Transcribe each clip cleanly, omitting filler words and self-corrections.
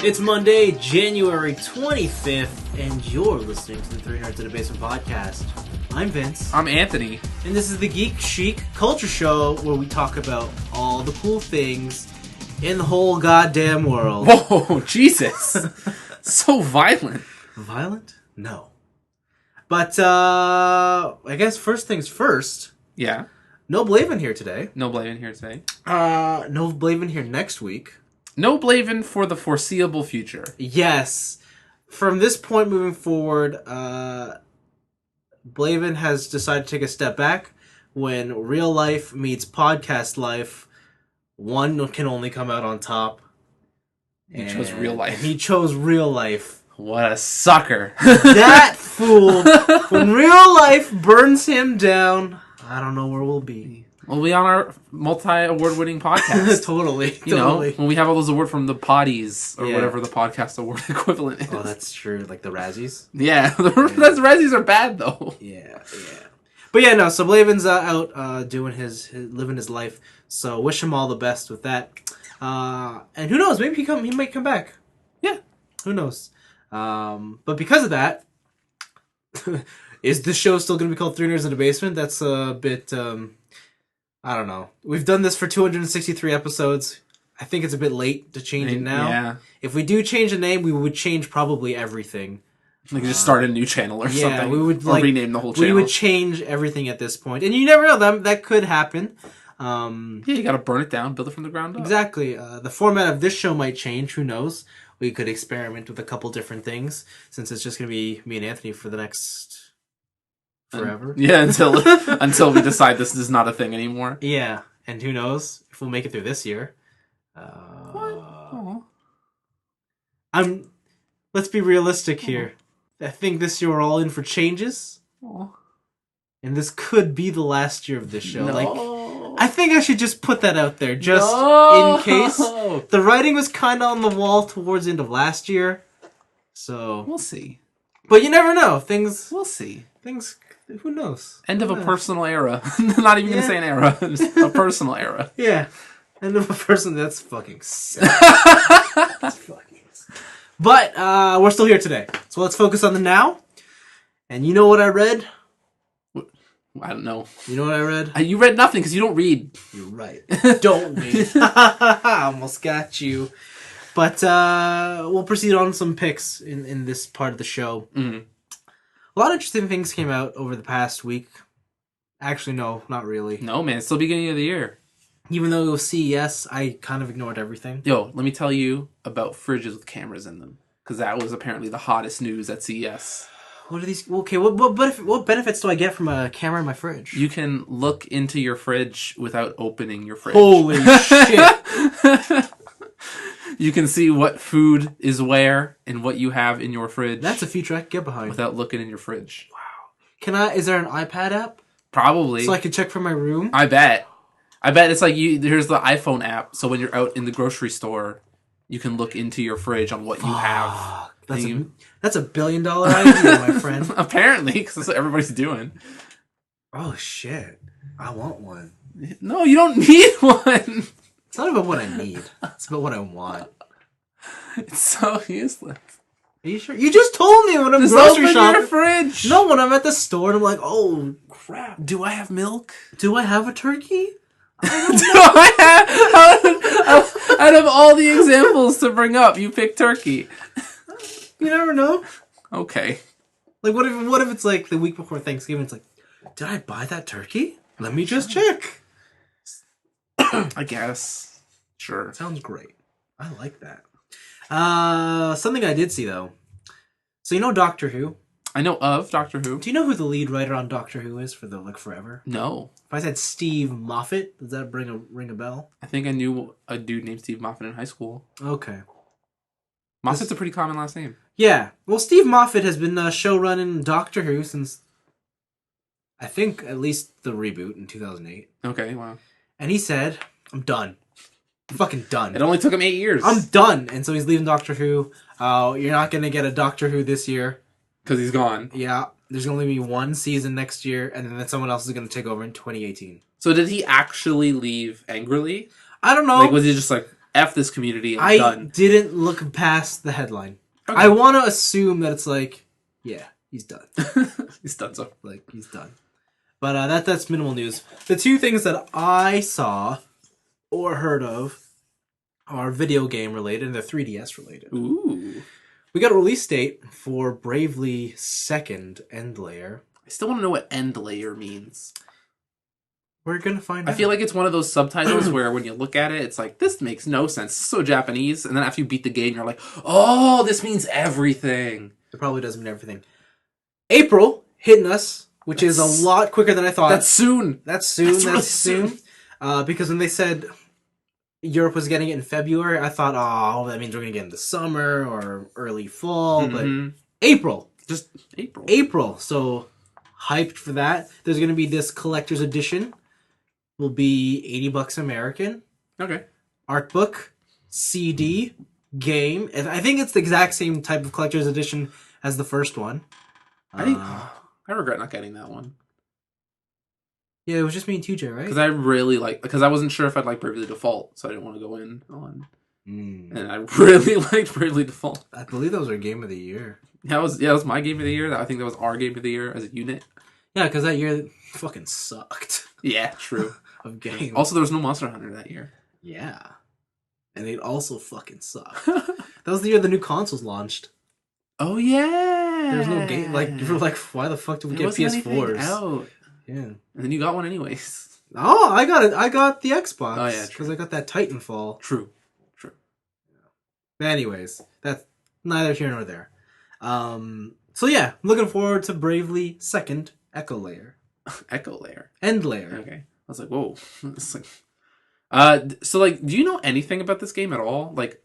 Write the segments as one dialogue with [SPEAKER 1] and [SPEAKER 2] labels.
[SPEAKER 1] It's Monday, January 25th, and you're listening to the Three Nerds in a Basement podcast. I'm Vince.
[SPEAKER 2] I'm Anthony.
[SPEAKER 1] And this is the Geek Chic Culture Show, where we talk about all the cool things in the whole goddamn world.
[SPEAKER 2] Whoa, Jesus. So violent.
[SPEAKER 1] Violent? No. But, I guess first things first.
[SPEAKER 2] Yeah.
[SPEAKER 1] No Blavin here today.
[SPEAKER 2] No Blavin here today.
[SPEAKER 1] No Blavin here next week.
[SPEAKER 2] No Blavin for the foreseeable future.
[SPEAKER 1] Yes. From this point moving forward, Blavin has decided to take a step back. When real life meets podcast life, one can only come out on top.
[SPEAKER 2] He chose real life.
[SPEAKER 1] He chose real life.
[SPEAKER 2] What a sucker.
[SPEAKER 1] That fool. When real life burns him down, I don't know where we'll be.
[SPEAKER 2] We'll be on our multi-award-winning podcast.
[SPEAKER 1] Totally.
[SPEAKER 2] You know, when we have all those awards from the Potties, or
[SPEAKER 1] Yeah.
[SPEAKER 2] whatever the podcast award equivalent is.
[SPEAKER 1] Oh, that's true. Like the Razzies?
[SPEAKER 2] Yeah, the Razzies are bad, though.
[SPEAKER 1] Yeah. But yeah, no, so Blavin's out doing his living his life. So wish him all the best with that. And who knows, maybe he might come back.
[SPEAKER 2] Yeah.
[SPEAKER 1] Who knows? But because of that, is this show still going to be called Three Nerds in a Basement? That's a bit, I don't know. We've done this for 263 episodes. I think it's a bit late to change it now.
[SPEAKER 2] Yeah.
[SPEAKER 1] If we do change the name, we would change probably everything.
[SPEAKER 2] Like just start a new channel or something.
[SPEAKER 1] Yeah, we would
[SPEAKER 2] or rename the whole channel.
[SPEAKER 1] We would change everything at this point. And you never know, that could happen.
[SPEAKER 2] Yeah, you gotta burn it down, build it from the ground up.
[SPEAKER 1] Exactly. The format of this show might change. Who knows? We could experiment with a couple different things, since it's just going to be me and Anthony for the next forever.
[SPEAKER 2] Yeah, until we decide this is not a thing anymore.
[SPEAKER 1] Yeah, and who knows if we'll make it through this year.
[SPEAKER 2] What?
[SPEAKER 1] Let's be realistic here. I think this year we're all in for changes. And this could be the last year of this show.
[SPEAKER 2] No.
[SPEAKER 1] I think I should just put that out there, just in case. The writing was kind of on the wall towards the end of last year, so
[SPEAKER 2] we'll see.
[SPEAKER 1] But you never know.
[SPEAKER 2] We'll see.
[SPEAKER 1] Who knows?
[SPEAKER 2] End of a personal era. Not even gonna say an era. Just a personal era.
[SPEAKER 1] Yeah. End of a person. That's fucking sick. That's fucking sick. But we're still here today, so let's focus on the now. And you know what I read?
[SPEAKER 2] I don't know.
[SPEAKER 1] You know what I read?
[SPEAKER 2] You read nothing because you don't read.
[SPEAKER 1] You're right. Don't read. I almost got you. But we'll proceed on some picks in this part of the show.
[SPEAKER 2] Mm-hmm.
[SPEAKER 1] A lot of interesting things came out over the past week. Actually, no, not really.
[SPEAKER 2] No, man. It's still beginning of the year.
[SPEAKER 1] Even though it was CES, I kind of ignored everything.
[SPEAKER 2] Yo, let me tell you about fridges with cameras in them. Because that was apparently the hottest news at CES.
[SPEAKER 1] What are these? Okay, what benefits do I get from a camera in my fridge?
[SPEAKER 2] You can look into your fridge without opening your fridge.
[SPEAKER 1] Holy shit!
[SPEAKER 2] You can see what food is where and what you have in your fridge.
[SPEAKER 1] That's a feature I can get behind.
[SPEAKER 2] Without looking in your fridge.
[SPEAKER 1] Wow. Is there an iPad app?
[SPEAKER 2] Probably.
[SPEAKER 1] So I can check for my room?
[SPEAKER 2] I bet it's like here's the iPhone app, so when you're out in the grocery store, you can look into your fridge on what you have.
[SPEAKER 1] That's $1 billion idea, my friend.
[SPEAKER 2] Apparently, because that's what everybody's doing.
[SPEAKER 1] Oh, shit. I want one.
[SPEAKER 2] No, you don't need one.
[SPEAKER 1] It's not about what I need. It's about what I want.
[SPEAKER 2] It's so useless.
[SPEAKER 1] Are you sure? You just told me when I'm
[SPEAKER 2] Just
[SPEAKER 1] grocery
[SPEAKER 2] open
[SPEAKER 1] shopping.
[SPEAKER 2] your fridge.
[SPEAKER 1] No, when I'm at the store and I'm like, oh, crap.
[SPEAKER 2] Do I have milk?
[SPEAKER 1] Do I have a turkey?
[SPEAKER 2] Out of all the examples to bring up, you pick turkey.
[SPEAKER 1] You never know.
[SPEAKER 2] Okay.
[SPEAKER 1] Like, what if it's like the week before Thanksgiving? It's like, did I buy that turkey? Let me just check.
[SPEAKER 2] I guess. Sure.
[SPEAKER 1] Sounds great. I like that. Something I did see, though. So you know Doctor Who?
[SPEAKER 2] I know of Doctor Who.
[SPEAKER 1] Do you know who the lead writer on Doctor Who is for forever?
[SPEAKER 2] No.
[SPEAKER 1] If I said Steve Moffat, does that ring a bell?
[SPEAKER 2] I think I knew a dude named Steve Moffat in high school.
[SPEAKER 1] Okay.
[SPEAKER 2] Moffat's a pretty common last name.
[SPEAKER 1] Yeah. Well, Steve Moffat has been show running Doctor Who since, I think, at least the reboot in 2008.
[SPEAKER 2] Okay, wow.
[SPEAKER 1] And he said, I'm done. I'm fucking done.
[SPEAKER 2] It only took him 8 years.
[SPEAKER 1] I'm done. And so he's leaving Doctor Who. You're not going to get a Doctor Who this year.
[SPEAKER 2] Because he's gone.
[SPEAKER 1] Yeah. There's going to be one season next year, and then someone else is going to take over in 2018.
[SPEAKER 2] So did he actually leave angrily?
[SPEAKER 1] I don't know.
[SPEAKER 2] Like, was he just like, F this community, I'm
[SPEAKER 1] I
[SPEAKER 2] done.
[SPEAKER 1] didn't look past the headline.
[SPEAKER 2] Okay.
[SPEAKER 1] I want to assume that it's like, yeah, he's done.
[SPEAKER 2] He's done so.
[SPEAKER 1] Like, he's done. But that's minimal news. The two things that I saw or heard of are video game related and they're 3DS related.
[SPEAKER 2] Ooh.
[SPEAKER 1] We got a release date for Bravely Second End Layer.
[SPEAKER 2] I still want to know what end layer means.
[SPEAKER 1] We're gonna find out.
[SPEAKER 2] I feel like it's one of those subtitles where when you look at it, it's like, this makes no sense. It's so Japanese. And then after you beat the game, you're like, oh, this means everything.
[SPEAKER 1] It probably does mean everything. April hitting us, which is a lot quicker than I thought.
[SPEAKER 2] That's soon.
[SPEAKER 1] That's really soon. Because when they said Europe was getting it in February, I thought, oh, that means we're going to get it in the summer or early fall. But April.
[SPEAKER 2] Just April.
[SPEAKER 1] April. So hyped for that. There's going to be this collector's edition. Will be $80 American.
[SPEAKER 2] Okay.
[SPEAKER 1] Art book, CD, game. And I think it's the exact same type of collector's edition as the first one.
[SPEAKER 2] I think I regret not getting that one.
[SPEAKER 1] Yeah, it was just me and TJ, right?
[SPEAKER 2] Because I really because I wasn't sure if I'd like Bravely Default, so I didn't want to go in on. And I really liked Bravely Default.
[SPEAKER 1] I believe that was our game of the year.
[SPEAKER 2] That was my game of the year. I think that was our game of the year as a unit.
[SPEAKER 1] Yeah, because that year fucking sucked.
[SPEAKER 2] Yeah, true.
[SPEAKER 1] Of games.
[SPEAKER 2] Also, there was no Monster Hunter that year.
[SPEAKER 1] Yeah. And it also fucking sucked. That was the year the new consoles launched.
[SPEAKER 2] Oh, yeah.
[SPEAKER 1] There was no game. Like, you were like, why the fuck did we get PS4s?
[SPEAKER 2] Out.
[SPEAKER 1] Yeah.
[SPEAKER 2] And then you got one anyways.
[SPEAKER 1] Oh, I got it. I got the Xbox.
[SPEAKER 2] Oh, yeah.
[SPEAKER 1] Because I got that Titanfall.
[SPEAKER 2] True.
[SPEAKER 1] But anyways, that's neither here nor there. So yeah, I'm looking forward to Bravely Second Echo Layer.
[SPEAKER 2] Echo Layer.
[SPEAKER 1] End Layer.
[SPEAKER 2] Okay. I was like, whoa. It's like, so like, do you know anything about this game at all? Like,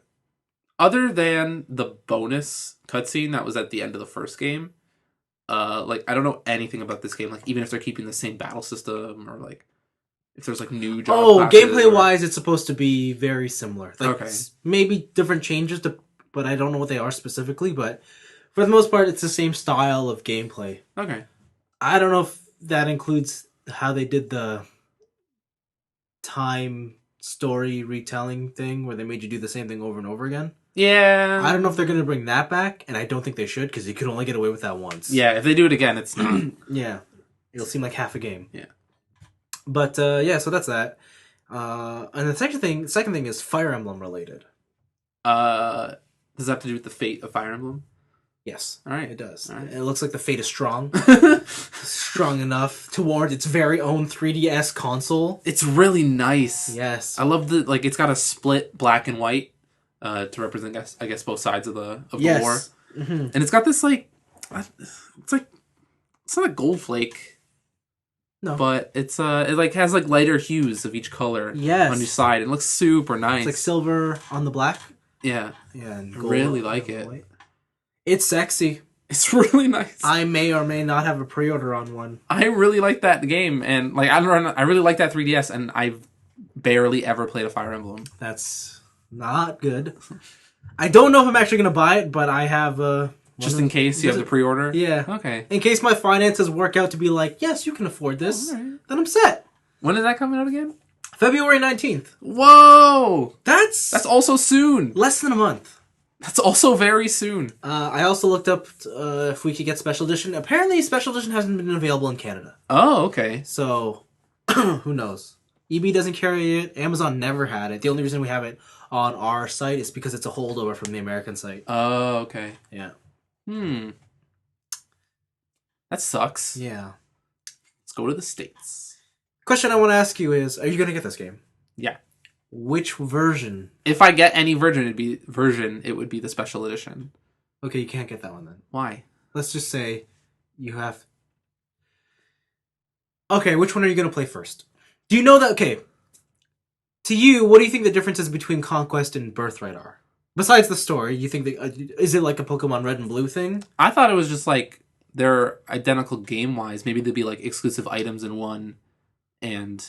[SPEAKER 2] other than the bonus cutscene that was at the end of the first game, like, I don't know anything about this game. Like, even if they're keeping the same battle system or like, if there's like new job classes
[SPEAKER 1] gameplay wise, it's supposed to be very similar. Like,
[SPEAKER 2] okay.
[SPEAKER 1] Maybe different changes, but I don't know what they are specifically. But for the most part, it's the same style of gameplay.
[SPEAKER 2] Okay.
[SPEAKER 1] I don't know if that includes how they did the time story retelling thing where they made you do the same thing over and over again.
[SPEAKER 2] Yeah.
[SPEAKER 1] I don't know if they're going to bring that back, and I don't think they should because you could only get away with that once.
[SPEAKER 2] Yeah, if they do it again, it's not.
[SPEAKER 1] Yeah. It'll seem like half a game.
[SPEAKER 2] Yeah.
[SPEAKER 1] But, yeah, so that's that. And the second thing is Fire Emblem related.
[SPEAKER 2] Does that have to do with the fate of Fire Emblem?
[SPEAKER 1] Yes.
[SPEAKER 2] All right.
[SPEAKER 1] It does.
[SPEAKER 2] All right.
[SPEAKER 1] It looks like the fate is strong. Strong enough toward its very own 3DS console.
[SPEAKER 2] It's really nice.
[SPEAKER 1] Yes.
[SPEAKER 2] I love it's got a split black and white to represent, I guess, both sides of the war.
[SPEAKER 1] Mm-hmm.
[SPEAKER 2] And it's got this, like, it's not a gold flake.
[SPEAKER 1] No.
[SPEAKER 2] But it like has like lighter hues of each color on each side. It looks super nice.
[SPEAKER 1] It's like silver on the black.
[SPEAKER 2] Yeah.
[SPEAKER 1] Yeah, and
[SPEAKER 2] I
[SPEAKER 1] gold
[SPEAKER 2] really like it.
[SPEAKER 1] White. It's sexy.
[SPEAKER 2] It's really nice.
[SPEAKER 1] I may or may not have a pre-order on one.
[SPEAKER 2] I really like that game, and like I really like that 3DS, and I've barely ever played a Fire Emblem.
[SPEAKER 1] That's not good. I don't know if I'm actually going to buy it, but I have
[SPEAKER 2] just in case you have the pre-order?
[SPEAKER 1] Yeah.
[SPEAKER 2] Okay.
[SPEAKER 1] In case my finances work out to be like, yes, you can afford this, then I'm set.
[SPEAKER 2] When is that coming out again?
[SPEAKER 1] February 19th.
[SPEAKER 2] Whoa!
[SPEAKER 1] That's
[SPEAKER 2] also soon.
[SPEAKER 1] Less than a month.
[SPEAKER 2] That's also very soon.
[SPEAKER 1] I also looked up if we could get Special Edition. Apparently, Special Edition hasn't been available in Canada.
[SPEAKER 2] Oh, okay.
[SPEAKER 1] So, who knows? EB doesn't carry it. Amazon never had it. The only reason we have it on our site is because it's a holdover from the American site.
[SPEAKER 2] Oh, okay.
[SPEAKER 1] Yeah.
[SPEAKER 2] That sucks.
[SPEAKER 1] Yeah.
[SPEAKER 2] Let's go to the States.
[SPEAKER 1] Question I want to ask you is, are you going to get this game?
[SPEAKER 2] Yeah.
[SPEAKER 1] Which version?
[SPEAKER 2] If I get any version, it would be the special edition.
[SPEAKER 1] Okay, you can't get that one then.
[SPEAKER 2] Why?
[SPEAKER 1] Let's just say you have... Okay, which one are you going to play first? Do you know that... Okay. To you, what do you think the differences between Conquest and Birthright are? Besides the story, you think is it like a Pokemon Red and Blue thing?
[SPEAKER 2] I thought it was just like they're identical game-wise. Maybe they'd be like exclusive items in one and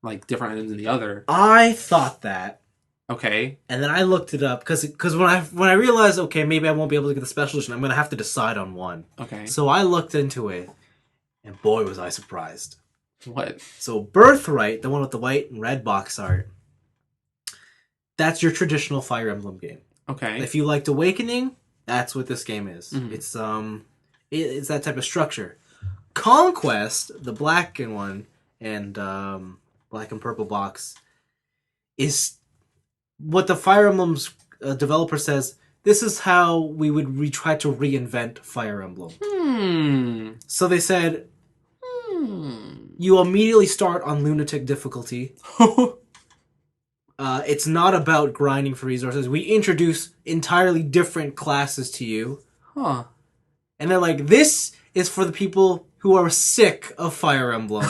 [SPEAKER 2] like different items in the other.
[SPEAKER 1] I thought that.
[SPEAKER 2] Okay.
[SPEAKER 1] And then I looked it up because when I realized, okay, maybe I won't be able to get the special edition, I'm going to have to decide on one.
[SPEAKER 2] Okay.
[SPEAKER 1] So I looked into it, and boy, was I surprised.
[SPEAKER 2] What?
[SPEAKER 1] So Birthright, the one with the white and red box art, That's your traditional Fire Emblem game.
[SPEAKER 2] Okay.
[SPEAKER 1] If you liked Awakening, that's what this game is.
[SPEAKER 2] Mhm.
[SPEAKER 1] It's that type of structure. Conquest, the black and one, and black and purple box, is what the Fire Emblem's developer says. This is how we would try to reinvent Fire Emblem. So they said, you immediately start on Lunatic difficulty. It's not about grinding for resources. We introduce entirely different classes to you.
[SPEAKER 2] Huh.
[SPEAKER 1] And they're like, this is for the people who are sick of Fire Emblem.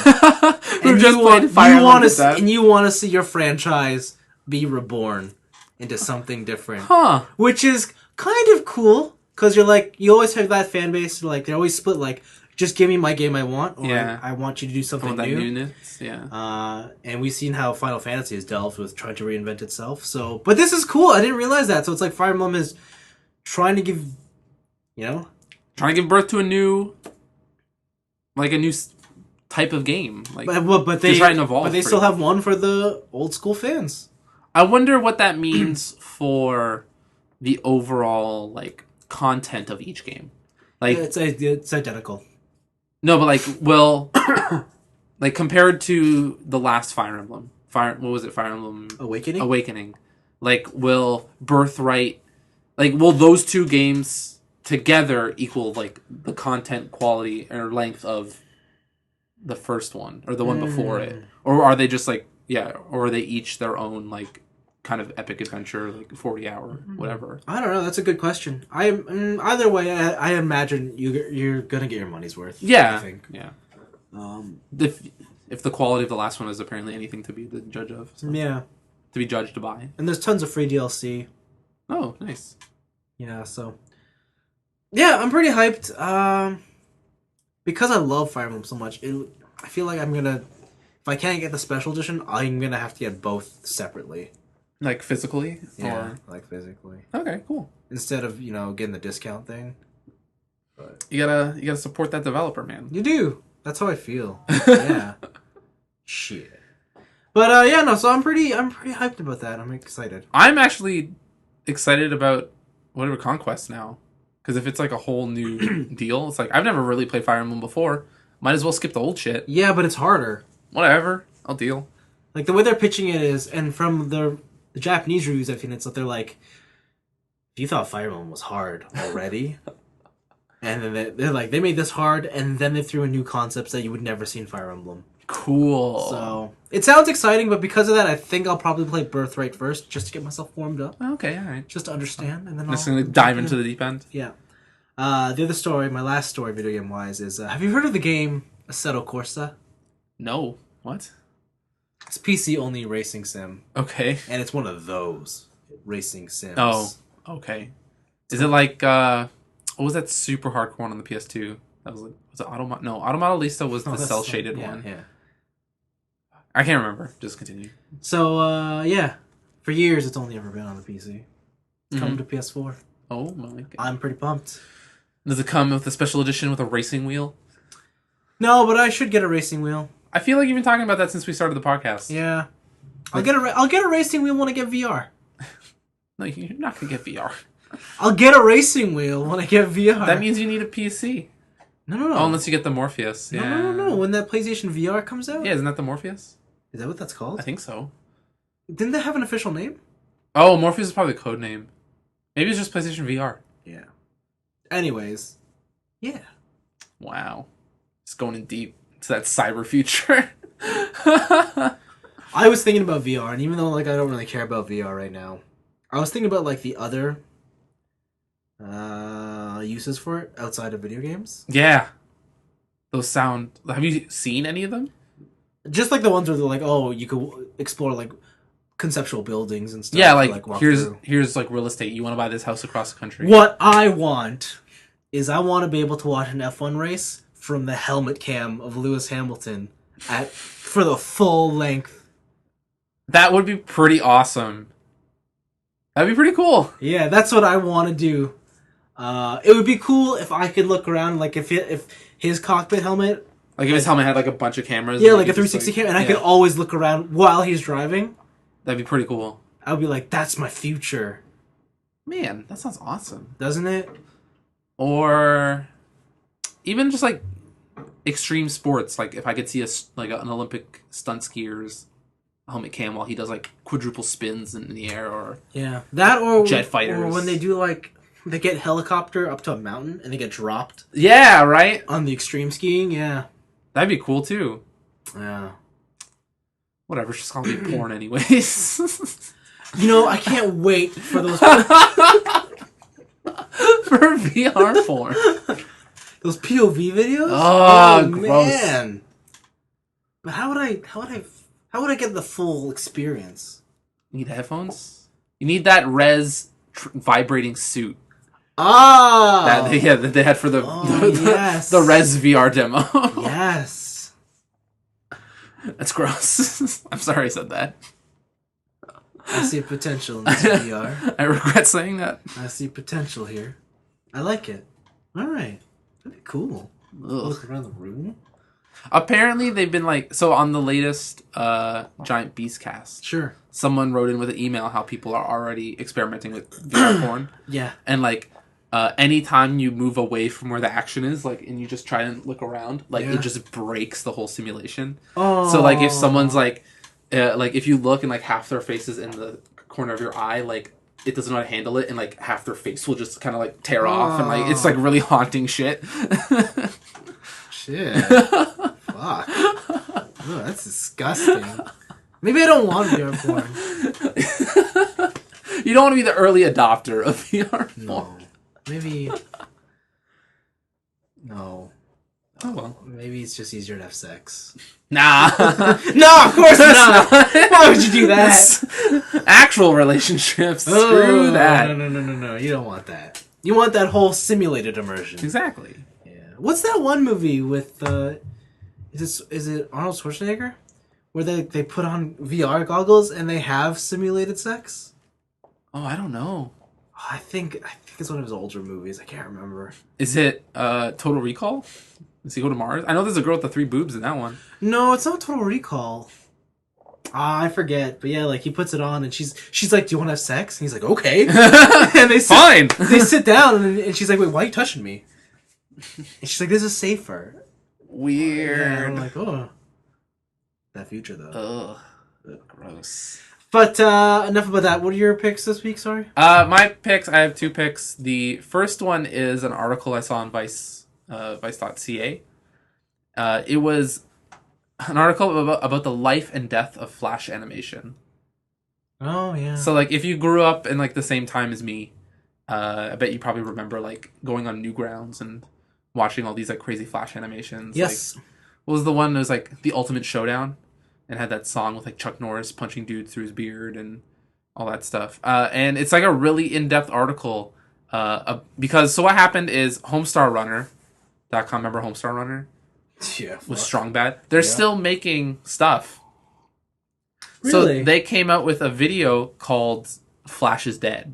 [SPEAKER 2] And you want
[SPEAKER 1] to see your franchise be reborn into something different.
[SPEAKER 2] Huh.
[SPEAKER 1] Which is kind of cool, because you're like, you always have that fan base, like, they're always split, like, just give me my game I want, or I want you to do something new.
[SPEAKER 2] Newness, yeah.
[SPEAKER 1] And we've seen how Final Fantasy has dealt with trying to reinvent itself. So, but this is cool. I didn't realize that. So it's like Fire Emblem is trying to give,
[SPEAKER 2] trying to give birth to a new type of game. Like,
[SPEAKER 1] but they
[SPEAKER 2] trying to evolve.
[SPEAKER 1] But they still have one for the old school fans.
[SPEAKER 2] I wonder what that means for the overall like content of each game. Like,
[SPEAKER 1] it's identical.
[SPEAKER 2] No, but like compared to the last Fire Emblem, what was it? Fire Emblem Awakening. Like, will Birthright, will those two games together equal like the content quality or length of the first one or the one before it, or are they just or are they each their own like kind of epic adventure, like 40-hour whatever? I
[SPEAKER 1] don't know. That's a good question. Either way, I imagine you're gonna get your money's worth.
[SPEAKER 2] Yeah,
[SPEAKER 1] I think.
[SPEAKER 2] Yeah. If the quality of the last one is apparently anything to be the judge of. So.
[SPEAKER 1] Yeah.
[SPEAKER 2] To be judged by.
[SPEAKER 1] And there's tons of free DLC.
[SPEAKER 2] Oh, nice.
[SPEAKER 1] Yeah. So. Yeah, I'm pretty hyped. Because I love Fire Emblem so much, I feel like I'm gonna. If I can't get the special edition, I'm gonna have to get both separately.
[SPEAKER 2] Like physically?
[SPEAKER 1] Yeah, like physically.
[SPEAKER 2] Okay, cool.
[SPEAKER 1] Instead of, getting the discount thing.
[SPEAKER 2] But you gotta support that developer, man.
[SPEAKER 1] You do. That's how I feel. Yeah. Shit. But so I'm pretty hyped about that. I'm excited.
[SPEAKER 2] I'm actually excited about whatever Conquest now. Because if it's like a whole new deal, it's like I've never really played Fire Emblem before. Might as well skip the old shit.
[SPEAKER 1] Yeah, but it's harder.
[SPEAKER 2] Whatever. I'll deal.
[SPEAKER 1] Like, the way they're pitching it is, and from the Japanese reviews I've seen, it's that they're like, if you thought Fire Emblem was hard already, and then they're like, they made this hard, and then they threw in new concepts that you would never see in Fire Emblem.
[SPEAKER 2] Cool.
[SPEAKER 1] So, it sounds exciting, but because of that, I think I'll probably play Birthright first, just to get myself warmed up.
[SPEAKER 2] Okay, alright.
[SPEAKER 1] Just to understand, and then
[SPEAKER 2] just gonna dive into the deep end?
[SPEAKER 1] Yeah. The other story, my last story video game-wise, is, have you heard of the game Assetto Corsa?
[SPEAKER 2] No. What?
[SPEAKER 1] It's PC-only racing sim.
[SPEAKER 2] Okay.
[SPEAKER 1] And it's one of those racing sims.
[SPEAKER 2] Oh, okay. Is it like, what was that super hardcore one on the PS2? That was it Automata? No, Automata Lisa was the cel-shaded one.
[SPEAKER 1] Yeah.
[SPEAKER 2] I can't remember. Just continue.
[SPEAKER 1] So, for years it's only ever been on the PC. It's coming to PS4.
[SPEAKER 2] Oh my god.
[SPEAKER 1] I'm pretty pumped.
[SPEAKER 2] Does it come with a special edition with a racing wheel?
[SPEAKER 1] No, but I should get a racing wheel.
[SPEAKER 2] I feel like you've been talking about that since we started the podcast.
[SPEAKER 1] Yeah. I'll get a racing wheel when I get VR.
[SPEAKER 2] No, you're not going to get VR.
[SPEAKER 1] I'll get a racing wheel when I get VR.
[SPEAKER 2] That means you need a PC.
[SPEAKER 1] No.
[SPEAKER 2] Oh, unless you get the Morpheus. Yeah.
[SPEAKER 1] No. When that PlayStation VR comes out?
[SPEAKER 2] Yeah, isn't that the Morpheus?
[SPEAKER 1] Is that what that's called?
[SPEAKER 2] I think so.
[SPEAKER 1] Didn't they have an official name?
[SPEAKER 2] Oh, Morpheus is probably the code name. Maybe it's just PlayStation VR.
[SPEAKER 1] Yeah. Anyways. Yeah.
[SPEAKER 2] Wow. It's going in deep to that cyber future.
[SPEAKER 1] I was thinking about VR, and even though I don't really care about VR right now, I was thinking about the other uses for it outside of video games.
[SPEAKER 2] Yeah. Those sound... Have you seen any of them?
[SPEAKER 1] Just the ones where they're you could explore conceptual buildings and stuff.
[SPEAKER 2] Yeah,
[SPEAKER 1] walk
[SPEAKER 2] here's
[SPEAKER 1] through.
[SPEAKER 2] real estate. You want to buy this house across the country.
[SPEAKER 1] What I want is I want to be able to watch an F1 race from the helmet cam of Lewis Hamilton for the full length.
[SPEAKER 2] That would be pretty awesome. That'd be pretty cool.
[SPEAKER 1] Yeah, that's what I want to do. It would be cool if I could look around, if his cockpit helmet...
[SPEAKER 2] if his helmet had a bunch of cameras.
[SPEAKER 1] Yeah, a 360 camera, and I could always look around while he's driving.
[SPEAKER 2] That'd be pretty cool.
[SPEAKER 1] I'll be like, that's my future.
[SPEAKER 2] Man, that sounds awesome.
[SPEAKER 1] Doesn't it?
[SPEAKER 2] Or even just like extreme sports. Like if I could see an Olympic stunt skier's helmet cam while he does like quadruple spins in the air, or
[SPEAKER 1] that or
[SPEAKER 2] jet fighters,
[SPEAKER 1] or when they do like they get helicopter up to a mountain and they get dropped.
[SPEAKER 2] Yeah, right.
[SPEAKER 1] On the extreme skiing, yeah,
[SPEAKER 2] that'd be cool too.
[SPEAKER 1] Yeah.
[SPEAKER 2] Whatever, it's just gonna be porn anyways.
[SPEAKER 1] I can't wait for those
[SPEAKER 2] for VR porn.
[SPEAKER 1] Those POV videos.
[SPEAKER 2] Oh, gross.
[SPEAKER 1] Man. But how would I get the full experience?
[SPEAKER 2] You need headphones. You need that vibrating suit.
[SPEAKER 1] Ah.
[SPEAKER 2] That they had for the
[SPEAKER 1] yes.
[SPEAKER 2] the Res VR demo.
[SPEAKER 1] Yes.
[SPEAKER 2] That's gross. I'm sorry I said that.
[SPEAKER 1] I see potential in this VR.
[SPEAKER 2] I regret saying that.
[SPEAKER 1] I see potential here. I like it. All right. That'd be cool. Look around the room.
[SPEAKER 2] Apparently, they've been on the latest Giant Beast cast.
[SPEAKER 1] Sure.
[SPEAKER 2] Someone wrote in with an email how people are already experimenting with VR porn.
[SPEAKER 1] Yeah.
[SPEAKER 2] And anytime you move away from where the action is, and you just try and look around, it just breaks the whole simulation.
[SPEAKER 1] Oh.
[SPEAKER 2] So if someone's if you look and half their face is in the corner of your eye, it doesn't know how to handle it, and half their face will just kind of tear off, and it's really haunting shit.
[SPEAKER 1] Shit. Fuck. Oh, that's disgusting. Maybe I don't want VR porn.
[SPEAKER 2] You don't want to be the early adopter of VR porn.
[SPEAKER 1] No. Maybe. No.
[SPEAKER 2] Oh well.
[SPEAKER 1] Maybe it's just easier to have sex.
[SPEAKER 2] Nah.
[SPEAKER 1] No, of course not. Why would you do that?
[SPEAKER 2] Actual relationships. Screw that.
[SPEAKER 1] No. You don't want that. You want that whole simulated immersion.
[SPEAKER 2] Exactly.
[SPEAKER 1] Yeah. What's that one movie with is it Arnold Schwarzenegger? Where they put on VR goggles and they have simulated sex?
[SPEAKER 2] Oh, I don't know.
[SPEAKER 1] I think it's one of his older movies. I can't remember.
[SPEAKER 2] Is it Total Recall? Does he go to Mars? I know there's a girl with the 3 boobs in that one.
[SPEAKER 1] No, it's not Total Recall. I forget. But yeah, he puts it on and she's like, "Do you want to have sex?" And he's like, "Okay." And they
[SPEAKER 2] Fine.
[SPEAKER 1] They sit down and she's like, "Wait, why are you touching me?" And she's like, "This is safer."
[SPEAKER 2] Weird.
[SPEAKER 1] Yeah, I'm like, oh, that future though.
[SPEAKER 2] Ugh, gross.
[SPEAKER 1] But enough about that. What are your picks this week? Sorry.
[SPEAKER 2] My picks. I have 2 picks. The first one is an article I saw on Vice, Vice.ca. It was an article about the life and death of Flash animation.
[SPEAKER 1] Oh yeah.
[SPEAKER 2] So if you grew up in the same time as me, I bet you probably remember going on Newgrounds and watching all these crazy Flash animations.
[SPEAKER 1] Yes.
[SPEAKER 2] What was the one that was the Ultimate Showdown, and had that song with Chuck Norris punching dudes through his beard and all that stuff. And it's a really in-depth article. Because what happened is HomestarRunner.com, remember Homestar Runner?
[SPEAKER 1] Yeah.
[SPEAKER 2] With Strong Bad. They're still making stuff.
[SPEAKER 1] Really?
[SPEAKER 2] So they came out with a video called Flash is Dead.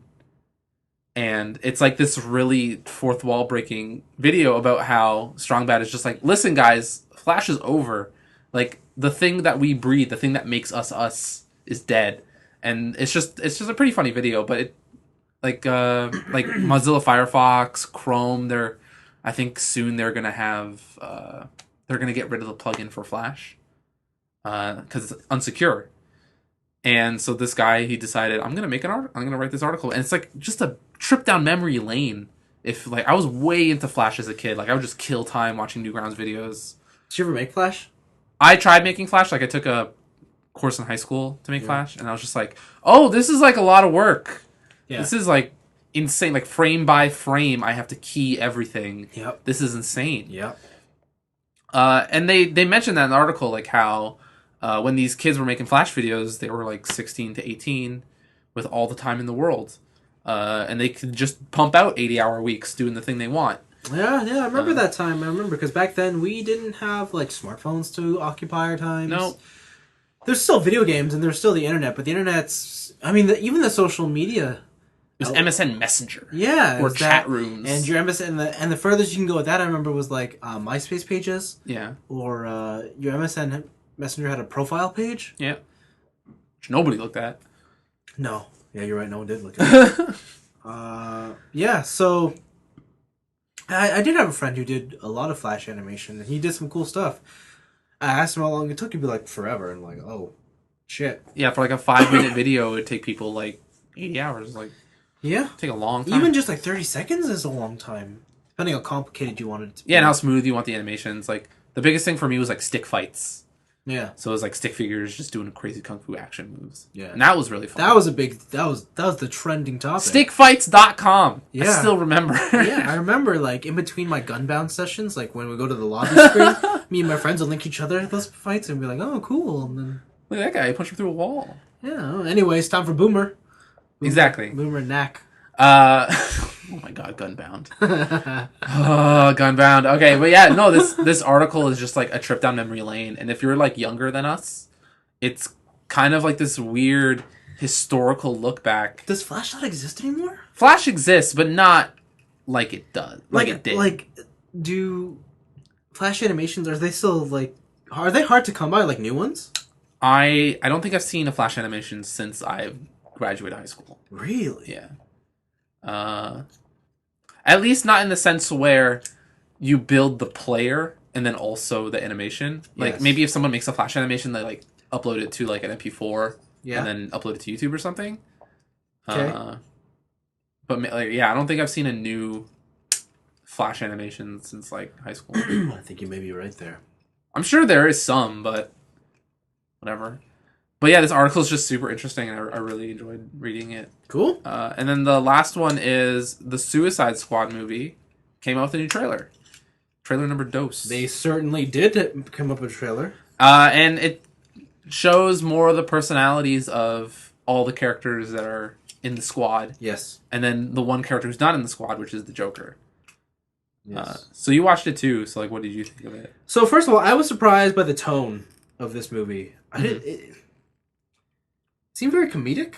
[SPEAKER 2] And it's this really fourth wall breaking video about how Strong Bad is just listen guys, Flash is over. The thing that we breathe, the thing that makes us us is dead. And it's just a pretty funny video, but it Mozilla Firefox, Chrome, I think soon they're gonna have they're gonna get rid of the plugin for Flash. Because it's unsecure. And so this guy, he decided, I'm gonna write this article, and it's just a trip down memory lane. If I was way into Flash as a kid, I would just kill time watching Newgrounds videos.
[SPEAKER 1] Did you ever make Flash?
[SPEAKER 2] I tried making Flash. I took a course in high school to make Flash, and I was just oh, this is a lot of work. Yeah. This is insane. Frame by frame, I have to key everything.
[SPEAKER 1] Yep.
[SPEAKER 2] This is insane.
[SPEAKER 1] Yep.
[SPEAKER 2] And they mentioned that in the article, how when these kids were making Flash videos, they were 16 to 18 with all the time in the world. And they could just pump out 80-hour weeks doing the thing they want.
[SPEAKER 1] Yeah, I remember that time. I remember because back then we didn't have smartphones to occupy our times.
[SPEAKER 2] No.
[SPEAKER 1] There's still video games and there's still the internet, but the internet's, even the social media.
[SPEAKER 2] It was MSN Messenger.
[SPEAKER 1] Yeah.
[SPEAKER 2] Or chat rooms.
[SPEAKER 1] And your MSN, and the furthest you can go with that, I remember, was MySpace pages.
[SPEAKER 2] Yeah.
[SPEAKER 1] Or your MSN Messenger had a profile page.
[SPEAKER 2] Yeah. Which nobody looked at.
[SPEAKER 1] No. Yeah, you're right. No one did look at it. Yeah, so I did have a friend who did a lot of Flash animation, and he did some cool stuff. I asked him how long it took. He'd be like, forever. And I'm like, oh, shit.
[SPEAKER 2] Yeah, for like a 5-minute video, it would take people like 80 hours. Like,
[SPEAKER 1] yeah.
[SPEAKER 2] Take a long time.
[SPEAKER 1] Even just like 30 seconds is a long time, depending how complicated you want it to be.
[SPEAKER 2] Yeah, and how smooth you want the animations. Like, the biggest thing for me was like stick fights.
[SPEAKER 1] Yeah.
[SPEAKER 2] So it was like stick figures just doing crazy kung fu action moves.
[SPEAKER 1] Yeah.
[SPEAKER 2] And that was really fun.
[SPEAKER 1] That was the trending topic.
[SPEAKER 2] Stickfights.com.
[SPEAKER 1] Yeah.
[SPEAKER 2] I still remember.
[SPEAKER 1] Yeah, I remember like in between my Gunbound sessions, like when we go to the lobby screen, me and my friends would link each other at those fights and be like, oh, cool. And then,
[SPEAKER 2] Look at that guy, he punched him through a wall.
[SPEAKER 1] yeah. Anyways, time for Boomer.
[SPEAKER 2] Exactly.
[SPEAKER 1] Boomer and Knack.
[SPEAKER 2] Oh my god, Gunbound. Oh, Gunbound. Okay, but yeah, no, this article is just like a trip down memory lane, and if you're like younger than us, it's kind of like this weird historical look back.
[SPEAKER 1] Does Flash not exist anymore?
[SPEAKER 2] Flash exists, but not like it does. Like it did.
[SPEAKER 1] Like, do Flash animations, are they hard to come by, like new ones?
[SPEAKER 2] I don't think I've seen a Flash animation since I've graduated high school.
[SPEAKER 1] Really?
[SPEAKER 2] Yeah. At least not in the sense where you build the player and then also the animation. Like,
[SPEAKER 1] Yes.
[SPEAKER 2] maybe if someone makes a Flash animation, they like upload it to like an MP4
[SPEAKER 1] Yeah.
[SPEAKER 2] and then upload it to YouTube or something.
[SPEAKER 1] Okay.
[SPEAKER 2] But like, yeah, I don't think I've seen a new Flash animation since like high school.
[SPEAKER 1] I think you may be right there.
[SPEAKER 2] I'm sure there is some, but whatever. But yeah, this article is just super interesting, and I really enjoyed reading it.
[SPEAKER 1] Cool.
[SPEAKER 2] And then the last one is the Suicide Squad movie came out with a new trailer. Trailer number dos.
[SPEAKER 1] They certainly did come up with a trailer.
[SPEAKER 2] And it shows more of the personalities of all the characters that are in the squad.
[SPEAKER 1] Yes.
[SPEAKER 2] And then the one character who's not in the squad, which is the Joker.
[SPEAKER 1] Yes.
[SPEAKER 2] So you watched it too, so like, what did you think of it?
[SPEAKER 1] So first of all, I was surprised by the tone of this movie. It seemed very comedic.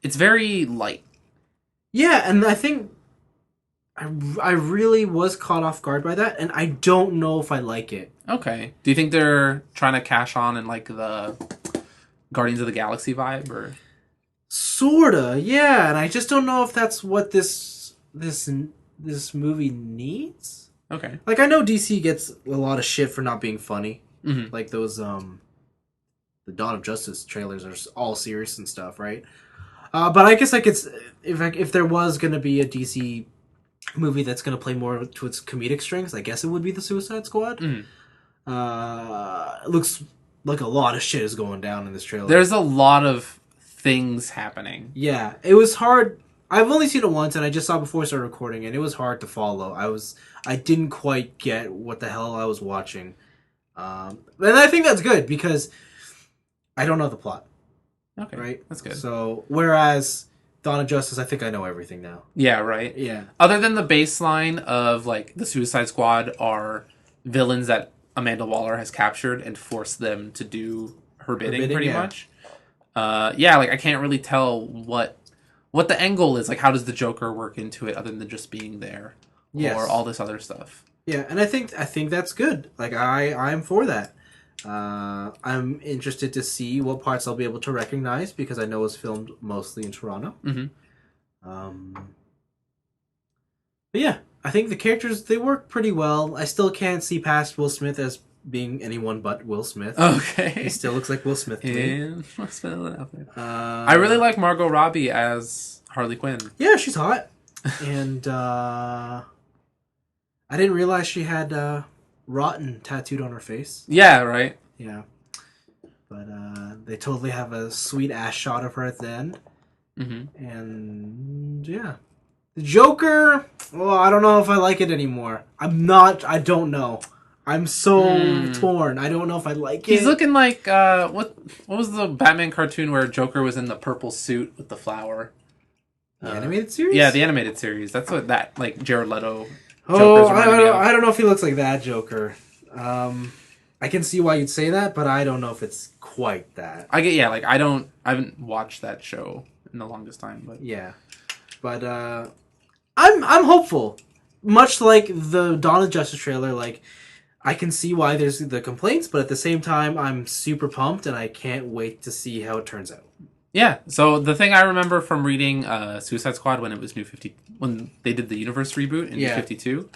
[SPEAKER 2] It's very light.
[SPEAKER 1] Yeah, and I think I really was caught off guard by that, and I don't know if I like it.
[SPEAKER 2] Okay. Do you think they're trying to cash on in like the Guardians of the Galaxy vibe, or?
[SPEAKER 1] Sorta, yeah, and I just don't know if that's what this movie needs.
[SPEAKER 2] Okay.
[SPEAKER 1] Like, I know DC gets a lot of shit for not being funny.
[SPEAKER 2] Mm-hmm.
[SPEAKER 1] Like those the Dawn of Justice trailers are all serious and stuff, right? But I guess like it's if there was gonna be a DC movie that's gonna play more to its comedic strengths, I guess it would be the Suicide Squad.
[SPEAKER 2] Mm-hmm.
[SPEAKER 1] It looks like a lot of shit is going down in this trailer.
[SPEAKER 2] There's a lot of things happening.
[SPEAKER 1] Yeah, it was hard. I've only seen it once, and I just saw it before I started recording, and it was hard to follow. I didn't quite get what the hell I was watching, and I think that's good because I don't know the plot.
[SPEAKER 2] Okay,
[SPEAKER 1] right,
[SPEAKER 2] that's good.
[SPEAKER 1] So whereas Dawn of Justice, I think I know everything now.
[SPEAKER 2] Yeah, right.
[SPEAKER 1] Yeah.
[SPEAKER 2] Other than the baseline of like the Suicide Squad are villains that Amanda Waller has captured and forced them to do her bidding pretty much. Yeah, like I can't really tell what the end goal is. Like, how does the Joker work into it other than just being there, or all this other stuff?
[SPEAKER 1] Yeah, and I think that's good. Like I'm for that. I'm interested to see what parts I'll be able to recognize because I know it's filmed mostly in Toronto.
[SPEAKER 2] Mm-hmm.
[SPEAKER 1] But yeah, I think the characters, they work pretty well. I still can't see past Will Smith as being anyone but Will Smith.
[SPEAKER 2] Okay.
[SPEAKER 1] He still looks like Will Smith to me.
[SPEAKER 2] I really like Margot Robbie as Harley Quinn.
[SPEAKER 1] Yeah, she's hot. And I didn't realize she had rotten tattooed on her face.
[SPEAKER 2] Yeah, right?
[SPEAKER 1] Yeah. But they totally have a sweet ass shot of her at the end.
[SPEAKER 2] Mm-hmm.
[SPEAKER 1] And yeah. The Joker, well, I don't know if I like it anymore. I don't know. I'm so torn. I don't know if I like it.
[SPEAKER 2] He's looking like, what was the Batman cartoon where Joker was in the purple suit with the flower?
[SPEAKER 1] The animated series?
[SPEAKER 2] Yeah, the animated series. That's what that, like, Jared Leto
[SPEAKER 1] Oh,
[SPEAKER 2] Joker's reminding me of.
[SPEAKER 1] I don't know if he looks like that Joker. I can see why you'd say that, but I don't know if it's quite that.
[SPEAKER 2] I haven't watched that show in the longest time, but
[SPEAKER 1] yeah. But I'm hopeful. Much like the Dawn of Justice trailer, like I can see why there's the complaints, but at the same time I'm super pumped and I can't wait to see how it turns out.
[SPEAKER 2] Yeah. So the thing I remember from reading Suicide Squad when it was when they did the universe reboot in New
[SPEAKER 1] Yeah.
[SPEAKER 2] 52,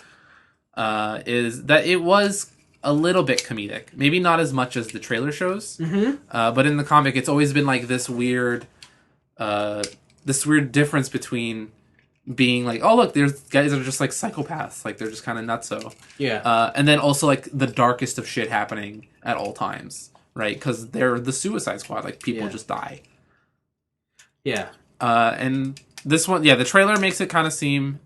[SPEAKER 2] is that it was a little bit comedic. Maybe not as much as the trailer shows, but in the comic, it's always been like this weird difference between being like, oh look, there's guys that are just like psychopaths, like they're just kind of nutso.
[SPEAKER 1] Yeah.
[SPEAKER 2] And then also like the darkest of shit happening at all times, right? Because they're the Suicide Squad, like people just die.
[SPEAKER 1] Yeah.
[SPEAKER 2] And this one, yeah, the trailer makes it kind of seem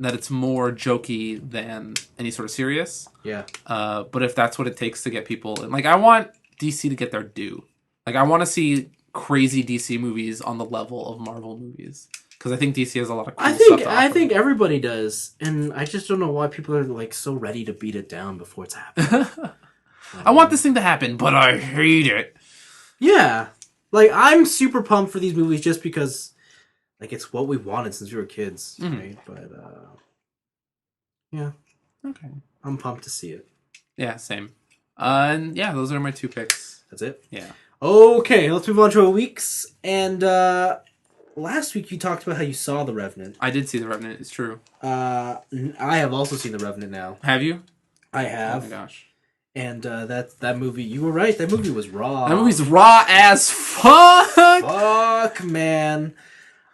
[SPEAKER 2] that it's more jokey than any sort of serious.
[SPEAKER 1] Yeah.
[SPEAKER 2] But if that's what it takes to get people, like, I want DC to get their due. Like, I want to see crazy DC movies on the level of Marvel movies, because I think DC has a lot of cool stuff to offer.
[SPEAKER 1] I think everybody does, and I just don't know why people are like so ready to beat it down before it's happening.
[SPEAKER 2] I want this thing to happen, but I hate it.
[SPEAKER 1] Yeah, like I'm super pumped for these movies just because, like, it's what we wanted since we were kids, right? But yeah,
[SPEAKER 2] Okay.
[SPEAKER 1] I'm pumped to see it.
[SPEAKER 2] Yeah, same. And yeah, those are my 2 picks.
[SPEAKER 1] That's it.
[SPEAKER 2] Yeah.
[SPEAKER 1] Okay, let's move on to our weeks. And last week you talked about how you saw The Revenant.
[SPEAKER 2] I did see The Revenant. It's true.
[SPEAKER 1] I have also seen The Revenant now.
[SPEAKER 2] Have you?
[SPEAKER 1] I have.
[SPEAKER 2] Oh my gosh.
[SPEAKER 1] And that movie, you were right. That movie was raw.
[SPEAKER 2] That movie's raw as fuck.
[SPEAKER 1] Fuck, man.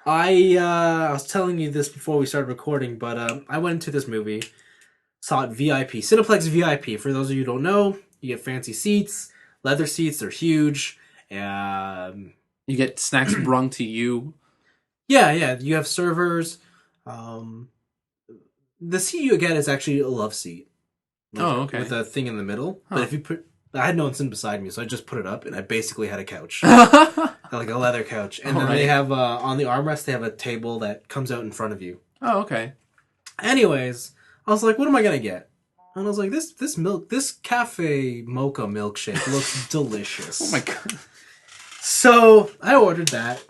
[SPEAKER 1] I was telling you this before we started recording, but I went into this movie, saw it VIP, Cineplex VIP. For those of you who don't know, you get fancy seats, leather seats. They're huge.
[SPEAKER 2] You get snacks brung to you.
[SPEAKER 1] Yeah. You have servers. The seat you get is actually a love seat.
[SPEAKER 2] Okay.
[SPEAKER 1] With a thing in the middle.
[SPEAKER 2] Huh.
[SPEAKER 1] But if you put... I had no one sitting beside me, so I just put it up, and I basically had a couch. Like a leather couch. And then they have, on the armrest, they have a table that comes out in front of you.
[SPEAKER 2] Oh, okay.
[SPEAKER 1] Anyways, I was like, what am I going to get? And I was like, this cafe mocha milkshake looks delicious.
[SPEAKER 2] Oh my god.
[SPEAKER 1] So, I ordered that,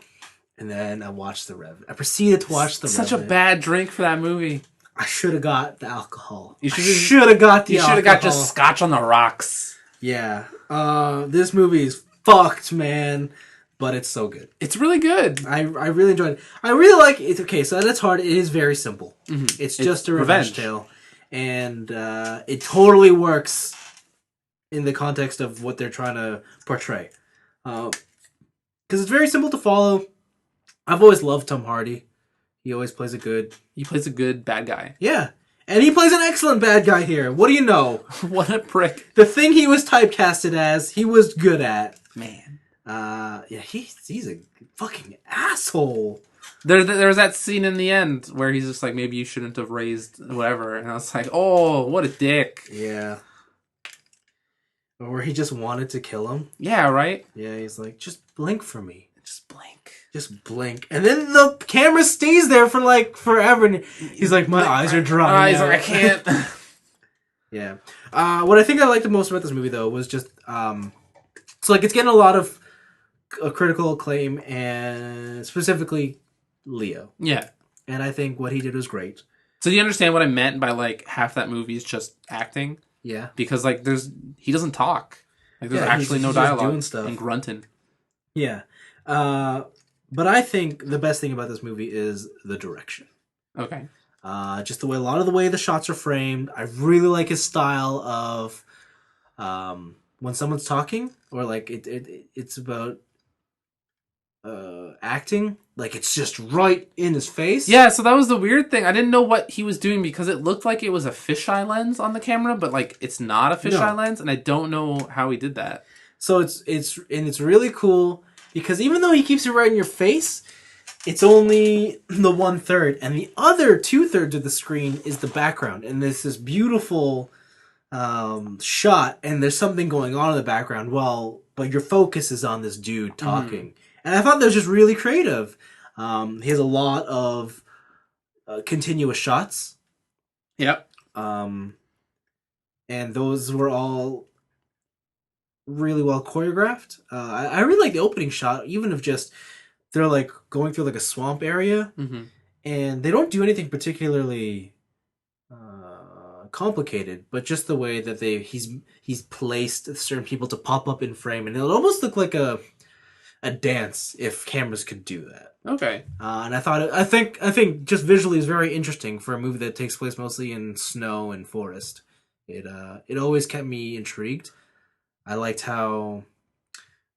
[SPEAKER 1] and then I watched The Revenant. I proceeded to watch The Revenant.
[SPEAKER 2] Such a bad drink for that movie.
[SPEAKER 1] I should have got the alcohol.
[SPEAKER 2] You should
[SPEAKER 1] have got the alcohol.
[SPEAKER 2] You should have got just scotch on the rocks.
[SPEAKER 1] Yeah. This movie is fucked, man. But it's so good.
[SPEAKER 2] It's really good.
[SPEAKER 1] I really enjoyed it. I really like it. Okay, so at its heart, it is very simple. Mm-hmm. It's just a revenge tale. And it totally works in the context of what they're trying to portray. Because it's very simple to follow. I've always loved Tom Hardy. He always plays a good...
[SPEAKER 2] He plays a good bad guy.
[SPEAKER 1] Yeah. And he plays an excellent bad guy here. What do you know?
[SPEAKER 2] What a prick.
[SPEAKER 1] The thing he was typecasted as, he was good at.
[SPEAKER 2] Man.
[SPEAKER 1] Yeah, he's a fucking asshole.
[SPEAKER 2] There was that scene in the end where he's just like, maybe you shouldn't have raised whatever. And I was like, oh, what a dick.
[SPEAKER 1] Yeah. Or he just wanted to kill him.
[SPEAKER 2] Yeah, right?
[SPEAKER 1] Yeah, he's like, just blink for me.
[SPEAKER 2] Just blink.
[SPEAKER 1] Just blink. And then the camera stays there for like forever. And he's like, my eyes are dry.
[SPEAKER 2] He's like, I can't.
[SPEAKER 1] Yeah. What I think I liked the most about this movie, though, was just... so, like, it's getting a lot of critical acclaim, and specifically Leo.
[SPEAKER 2] Yeah.
[SPEAKER 1] And I think what he did was great.
[SPEAKER 2] So do you understand what I meant by, like, half that movie is just acting?
[SPEAKER 1] Yeah.
[SPEAKER 2] Because, like, he doesn't talk. Like, there's actually no dialogue.
[SPEAKER 1] Doing stuff.
[SPEAKER 2] And grunting.
[SPEAKER 1] Yeah. But I think the best thing about this movie is the direction.
[SPEAKER 2] Okay.
[SPEAKER 1] Just a lot of the way the shots are framed. I really like his style of when someone's talking, or like it's about acting. Like, it's just right in his face.
[SPEAKER 2] Yeah, so that was the weird thing. I didn't know what he was doing because it looked like it was a fisheye lens on the camera, but like it's not a fisheye lens, and I don't know how he did that.
[SPEAKER 1] So it's really cool because even though he keeps it right in your face, it's only the 1/3, and the other 2/3 of the screen is the background, and there's this beautiful shot, and there's something going on in the background. But your focus is on this dude talking, and I thought that was just really creative. He has a lot of continuous shots.
[SPEAKER 2] Yep.
[SPEAKER 1] And those were all really well choreographed. I really like the opening shot, even if just they're like going through like a swamp area, and they don't do anything particularly complicated, but just the way that he's placed certain people to pop up in frame, and it'll almost look like a a dance if cameras could do that.
[SPEAKER 2] Okay.
[SPEAKER 1] And I think just visually is very interesting for a movie that takes place mostly in snow and forest. It always kept me intrigued. I liked how,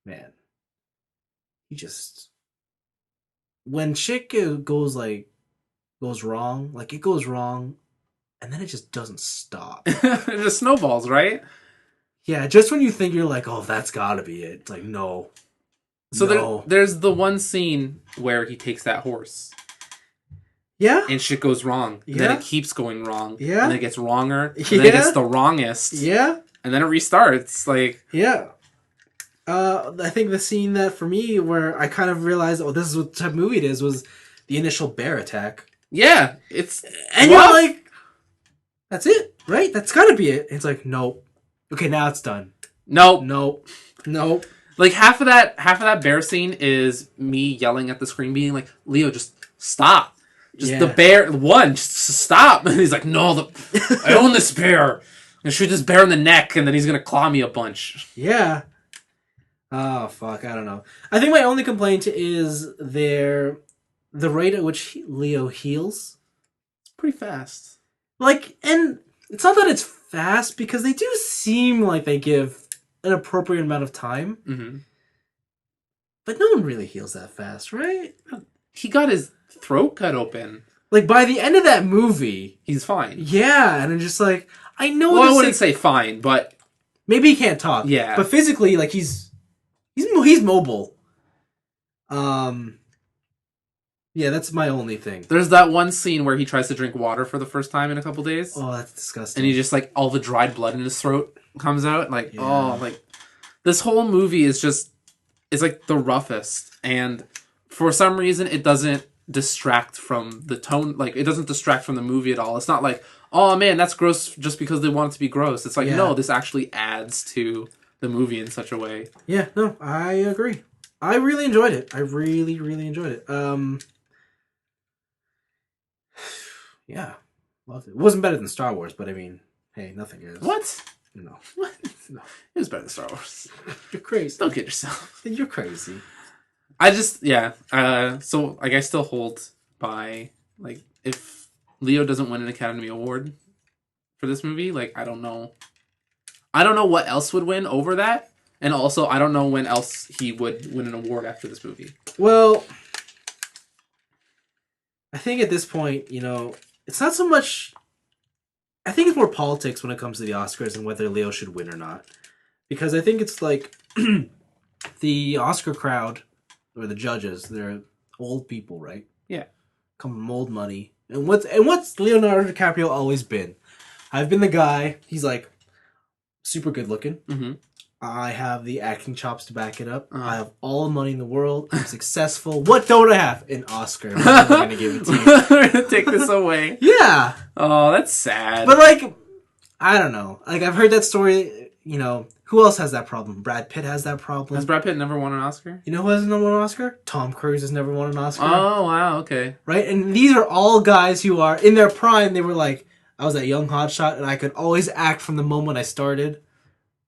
[SPEAKER 1] man, he just when shit goes wrong, like it goes wrong, and then it just doesn't stop.
[SPEAKER 2] It just snowballs, right?
[SPEAKER 1] Yeah, just when you think you're like, oh, that's gotta be it. It's like, no.
[SPEAKER 2] So
[SPEAKER 1] no.
[SPEAKER 2] there's the one scene where he takes that horse.
[SPEAKER 1] Yeah.
[SPEAKER 2] And shit goes wrong.
[SPEAKER 1] Yeah.
[SPEAKER 2] Then it keeps going wrong.
[SPEAKER 1] Yeah.
[SPEAKER 2] And then it gets wronger.
[SPEAKER 1] Yeah.
[SPEAKER 2] And then it gets the wrongest.
[SPEAKER 1] Yeah.
[SPEAKER 2] And then it restarts. Like,
[SPEAKER 1] yeah. I think the scene that for me where I kind of realized, oh, this is what type of movie it is, was the initial bear attack.
[SPEAKER 2] yeah, it's
[SPEAKER 1] And you're like, that's it, right? That's gotta be it. And it's like, nope. Okay, now it's done.
[SPEAKER 2] nope.
[SPEAKER 1] Nope.
[SPEAKER 2] Like half of that bear scene is me yelling at the screen, being like, "Leo, just stop! Just the bear, just stop!" And he's like, "No, I own this bear. I'm gonna shoot this bear in the neck, and then he's gonna claw me a bunch."
[SPEAKER 1] Yeah. Oh fuck! I don't know. I think my only complaint is the rate at which Leo heals.
[SPEAKER 2] It's pretty fast.
[SPEAKER 1] Like, and it's not that it's fast because they do seem like they give an appropriate amount of time.
[SPEAKER 2] Mm-hmm.
[SPEAKER 1] But no one really heals that fast, right?
[SPEAKER 2] He got his throat cut open.
[SPEAKER 1] Like, by the end of that movie...
[SPEAKER 2] He's fine.
[SPEAKER 1] Yeah, and I'm just like... I know
[SPEAKER 2] well, I wouldn't say fine, but...
[SPEAKER 1] Maybe he can't talk.
[SPEAKER 2] Yeah.
[SPEAKER 1] But physically, like, he's mobile. Yeah, that's my only thing.
[SPEAKER 2] There's that one scene where he tries to drink water for the first time in a couple days.
[SPEAKER 1] Oh, that's disgusting.
[SPEAKER 2] And he just, like, all the dried blood in his throat comes out. Like,
[SPEAKER 1] Yeah.
[SPEAKER 2] oh, like... This whole movie is just... It's, like, the roughest. And for some reason, it doesn't distract from the tone. Like, it doesn't distract from the movie at all. It's not like, oh, man, that's gross just because they want it to be gross. It's like, no, this actually adds to the movie in such a way.
[SPEAKER 1] Yeah, no, I agree. I really enjoyed it. I really, really enjoyed it. Yeah, loved it. It wasn't better than Star Wars, but I mean, hey, nothing is.
[SPEAKER 2] What?
[SPEAKER 1] No.
[SPEAKER 2] What? No. It was better than Star Wars.
[SPEAKER 1] You're crazy.
[SPEAKER 2] Don't kid yourself.
[SPEAKER 1] You're crazy.
[SPEAKER 2] I just, so, like, I still hold by, like, if Leo doesn't win an Academy Award for this movie, like, I don't know what else would win over that, and also, I don't know when else he would win an award after this movie.
[SPEAKER 1] Well, I think at this point, it's not so much... I think it's more politics when it comes to the Oscars and whether Leo should win or not. Because I think it's like the Oscar crowd, or the judges, they're old people, right?
[SPEAKER 2] Yeah.
[SPEAKER 1] Come from old money. And what's Leonardo DiCaprio always been? I've been the guy, he's like super good looking.
[SPEAKER 2] Mm-hmm.
[SPEAKER 1] I have the acting chops to back it up. I have all the money in the world. I'm successful. What don't I have? An Oscar. I'm never going to give it to you.
[SPEAKER 2] We're going to take this away.
[SPEAKER 1] Yeah.
[SPEAKER 2] Oh, that's sad.
[SPEAKER 1] But, like, I don't know. Like, I've heard that story, who else has that problem? Brad Pitt has that problem.
[SPEAKER 2] Has Brad Pitt never won an Oscar?
[SPEAKER 1] You know who hasn't won an Oscar? Tom Cruise has never won an Oscar.
[SPEAKER 2] Oh, wow, okay.
[SPEAKER 1] Right? And these are all guys who are, in their prime, they were like, I was that young hotshot, and I could always act from the moment I started.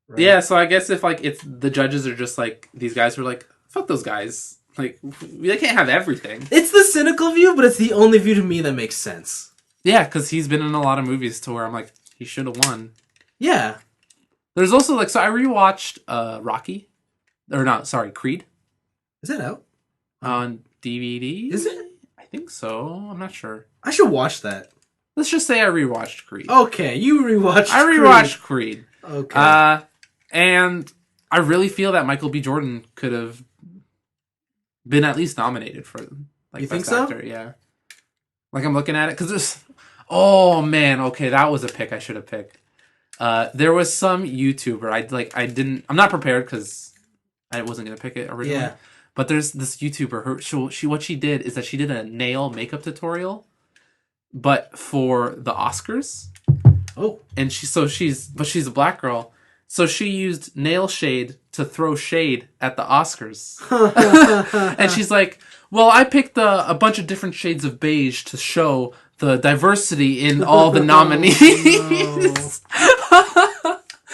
[SPEAKER 1] Right?
[SPEAKER 2] Yeah, so I guess if, like, it's the judges are just, like, these guys who are like, fuck those guys. Like, they can't have everything.
[SPEAKER 1] It's the cynical view, but it's the only view to me that makes sense.
[SPEAKER 2] Yeah, because he's been in a lot of movies to where I'm like, he should have won.
[SPEAKER 1] Yeah.
[SPEAKER 2] There's also, like, so I rewatched Rocky. Or not, sorry, Creed.
[SPEAKER 1] Is that out?
[SPEAKER 2] On DVD?
[SPEAKER 1] Is it?
[SPEAKER 2] I think so. I'm not sure.
[SPEAKER 1] I should watch that.
[SPEAKER 2] Let's just say I rewatched Creed.
[SPEAKER 1] Okay, you rewatched
[SPEAKER 2] I rewatched Creed.
[SPEAKER 1] Okay.
[SPEAKER 2] And I really feel that Michael B. Jordan could have been at least nominated for, like,
[SPEAKER 1] you
[SPEAKER 2] Best
[SPEAKER 1] think so?
[SPEAKER 2] Actor. Yeah. Like, I'm looking at it, because there's... Oh, man, okay, that was a pick I should have picked. There was some YouTuber, I'm not prepared, because I wasn't going to pick it originally.
[SPEAKER 1] Yeah.
[SPEAKER 2] But there's this YouTuber, what she did is that she did a nail makeup tutorial, but for the Oscars.
[SPEAKER 1] Oh.
[SPEAKER 2] And she's a black girl. So she used nail shade to throw shade at the Oscars. And she's like, well, I picked a bunch of different shades of beige to show the diversity in all the nominees.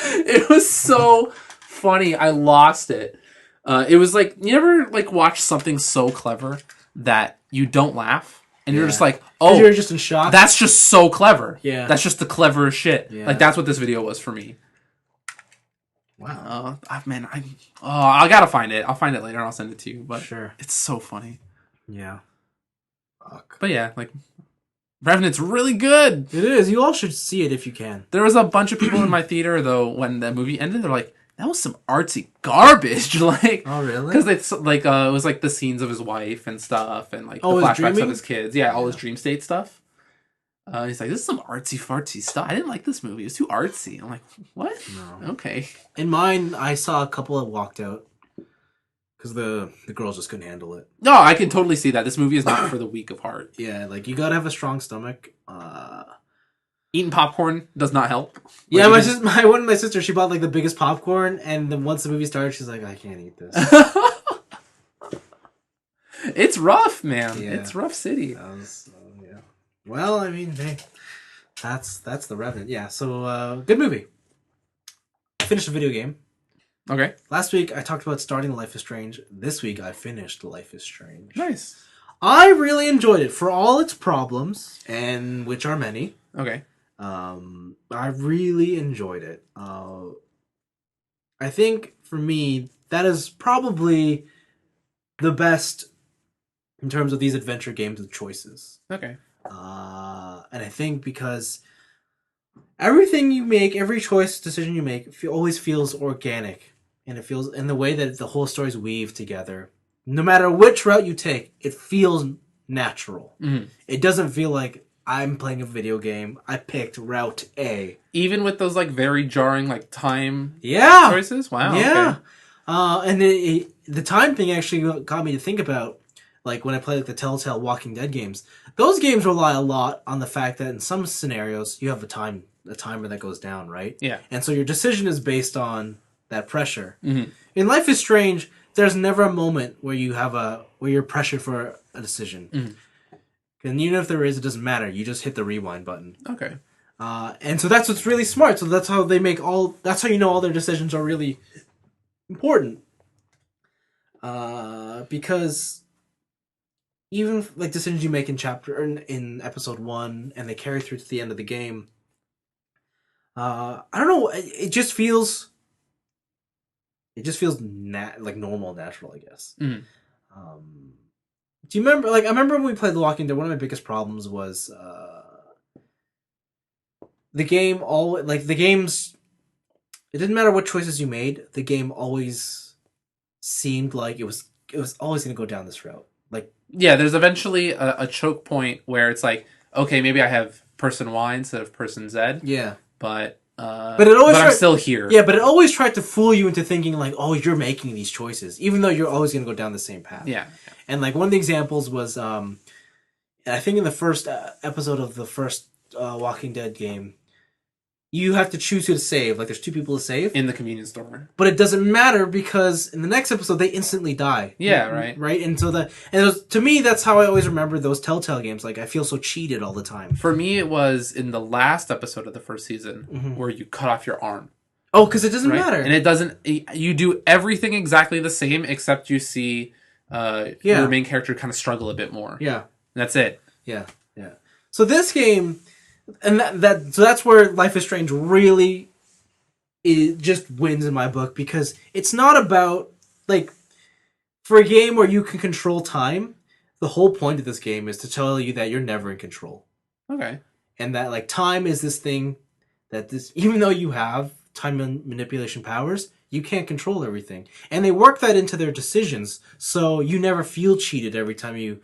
[SPEAKER 2] It was so funny. I lost it. It was like, you ever like watch something so clever that you don't laugh and you're just like,
[SPEAKER 1] 'Cause
[SPEAKER 2] oh,
[SPEAKER 1] you're just in shock.
[SPEAKER 2] that's just so clever.
[SPEAKER 1] Yeah.
[SPEAKER 2] That's just the cleverest shit.
[SPEAKER 1] Yeah.
[SPEAKER 2] Like that's what this video was for me.
[SPEAKER 1] Wow.
[SPEAKER 2] Man, I gotta find it. I'll find it later and I'll send it to you. But
[SPEAKER 1] Sure.
[SPEAKER 2] it's so funny.
[SPEAKER 1] Yeah. Fuck.
[SPEAKER 2] But yeah, like Revenant's really good.
[SPEAKER 1] It is. You all should see it if you can.
[SPEAKER 2] There was a bunch of people in my theater though when the movie ended. They're like, that was some artsy garbage. Like,
[SPEAKER 1] Oh, really?
[SPEAKER 2] because it's like it was like the scenes of his wife and stuff, and like the
[SPEAKER 1] his
[SPEAKER 2] flashbacks
[SPEAKER 1] dreaming?
[SPEAKER 2] of his kids. Yeah, all his dream state stuff. He's like, this is some artsy fartsy stuff. I didn't like this movie. It was too artsy. I'm like, what?
[SPEAKER 1] No.
[SPEAKER 2] Okay.
[SPEAKER 1] In mine, I saw a couple that walked out because the girls just couldn't handle it.
[SPEAKER 2] No, I can totally see that. This movie is not for the weak of heart.
[SPEAKER 1] Yeah, like you gotta have a strong stomach.
[SPEAKER 2] Eating popcorn does not help.
[SPEAKER 1] Yeah,
[SPEAKER 2] Like,
[SPEAKER 1] my sister, she bought like the biggest popcorn, and then once the movie started, she's like, I can't eat this.
[SPEAKER 2] It's rough, man.
[SPEAKER 1] Yeah.
[SPEAKER 2] It's rough city.
[SPEAKER 1] Yeah. Well, I mean, hey, that's the Revenant. Yeah. So good movie. I finished a video game.
[SPEAKER 2] Okay.
[SPEAKER 1] Last week I talked about starting Life is Strange. This week I finished Life is Strange.
[SPEAKER 2] Nice.
[SPEAKER 1] I really enjoyed it for all its problems, and which are many.
[SPEAKER 2] Okay.
[SPEAKER 1] I really enjoyed it. I think for me that is probably the best in terms of these adventure games with choices.
[SPEAKER 2] Okay.
[SPEAKER 1] And I think because everything you make, every decision you make, always feels organic, and it feels in the way that the whole stories weave together. No matter which route you take, it feels natural.
[SPEAKER 2] Mm-hmm.
[SPEAKER 1] It doesn't feel like I'm playing a video game. I picked route A.
[SPEAKER 2] Even with those like very jarring like time choices. Wow.
[SPEAKER 1] Yeah.
[SPEAKER 2] Okay.
[SPEAKER 1] And the time thing actually got me to think about, like when I play like the Telltale Walking Dead games. Those games rely a lot on the fact that in some scenarios you have a timer that goes down, right?
[SPEAKER 2] Yeah.
[SPEAKER 1] And so your decision is based on that pressure.
[SPEAKER 2] Mm-hmm.
[SPEAKER 1] In Life is Strange, there's never a moment where you're pressured for a decision.
[SPEAKER 2] Mm-hmm.
[SPEAKER 1] And even if there is, it doesn't matter. You just hit the rewind button.
[SPEAKER 2] Okay.
[SPEAKER 1] And so that's what's really smart. So that's how that's how you know all their decisions are really important. Because even like decisions you make in episode 1 and they carry through to the end of the game, I don't know, it just feels like normal, natural, I guess.
[SPEAKER 2] Mm-hmm.
[SPEAKER 1] Do you remember, like, I remember when we played The Walking Dead, one of my biggest problems was the games, it didn't matter what choices you made, the game always seemed like it was always going to go down this route. Like,
[SPEAKER 2] yeah, there's eventually a choke point where it's like, okay, maybe I have person Y instead of person Z.
[SPEAKER 1] Yeah.
[SPEAKER 2] But
[SPEAKER 1] I'm
[SPEAKER 2] still here.
[SPEAKER 1] Yeah, but it always tried to fool you into thinking like, oh, you're making these choices, even though you're always going to go down the same path.
[SPEAKER 2] Yeah.
[SPEAKER 1] And like one of the examples was, I think in the first episode of the first Walking Dead game, you have to choose who to save. Like there's 2 people to save
[SPEAKER 2] In the convenience store.
[SPEAKER 1] but it doesn't matter because in the next episode they instantly die.
[SPEAKER 2] Yeah, right.
[SPEAKER 1] Right, and so to me that's how I always remember those Telltale games. Like I feel so cheated all the time.
[SPEAKER 2] For me, it was in the last episode of the first season
[SPEAKER 1] Mm-hmm.
[SPEAKER 2] where you cut off your arm.
[SPEAKER 1] Oh, because it doesn't
[SPEAKER 2] Right?
[SPEAKER 1] matter.
[SPEAKER 2] And it doesn't. You do everything exactly the same except you see your main character kind of struggle a bit more.
[SPEAKER 1] Yeah.
[SPEAKER 2] That's it.
[SPEAKER 1] Yeah. So this game, and so that's where Life is Strange really just wins in my book, because it's not about, like, for a game where you can control time, the whole point of this game is to tell you that you're never in control.
[SPEAKER 2] Okay.
[SPEAKER 1] And that, like, time is this thing even though you have time manipulation powers, you can't control everything. And they work that into their decisions, so you never feel cheated every time you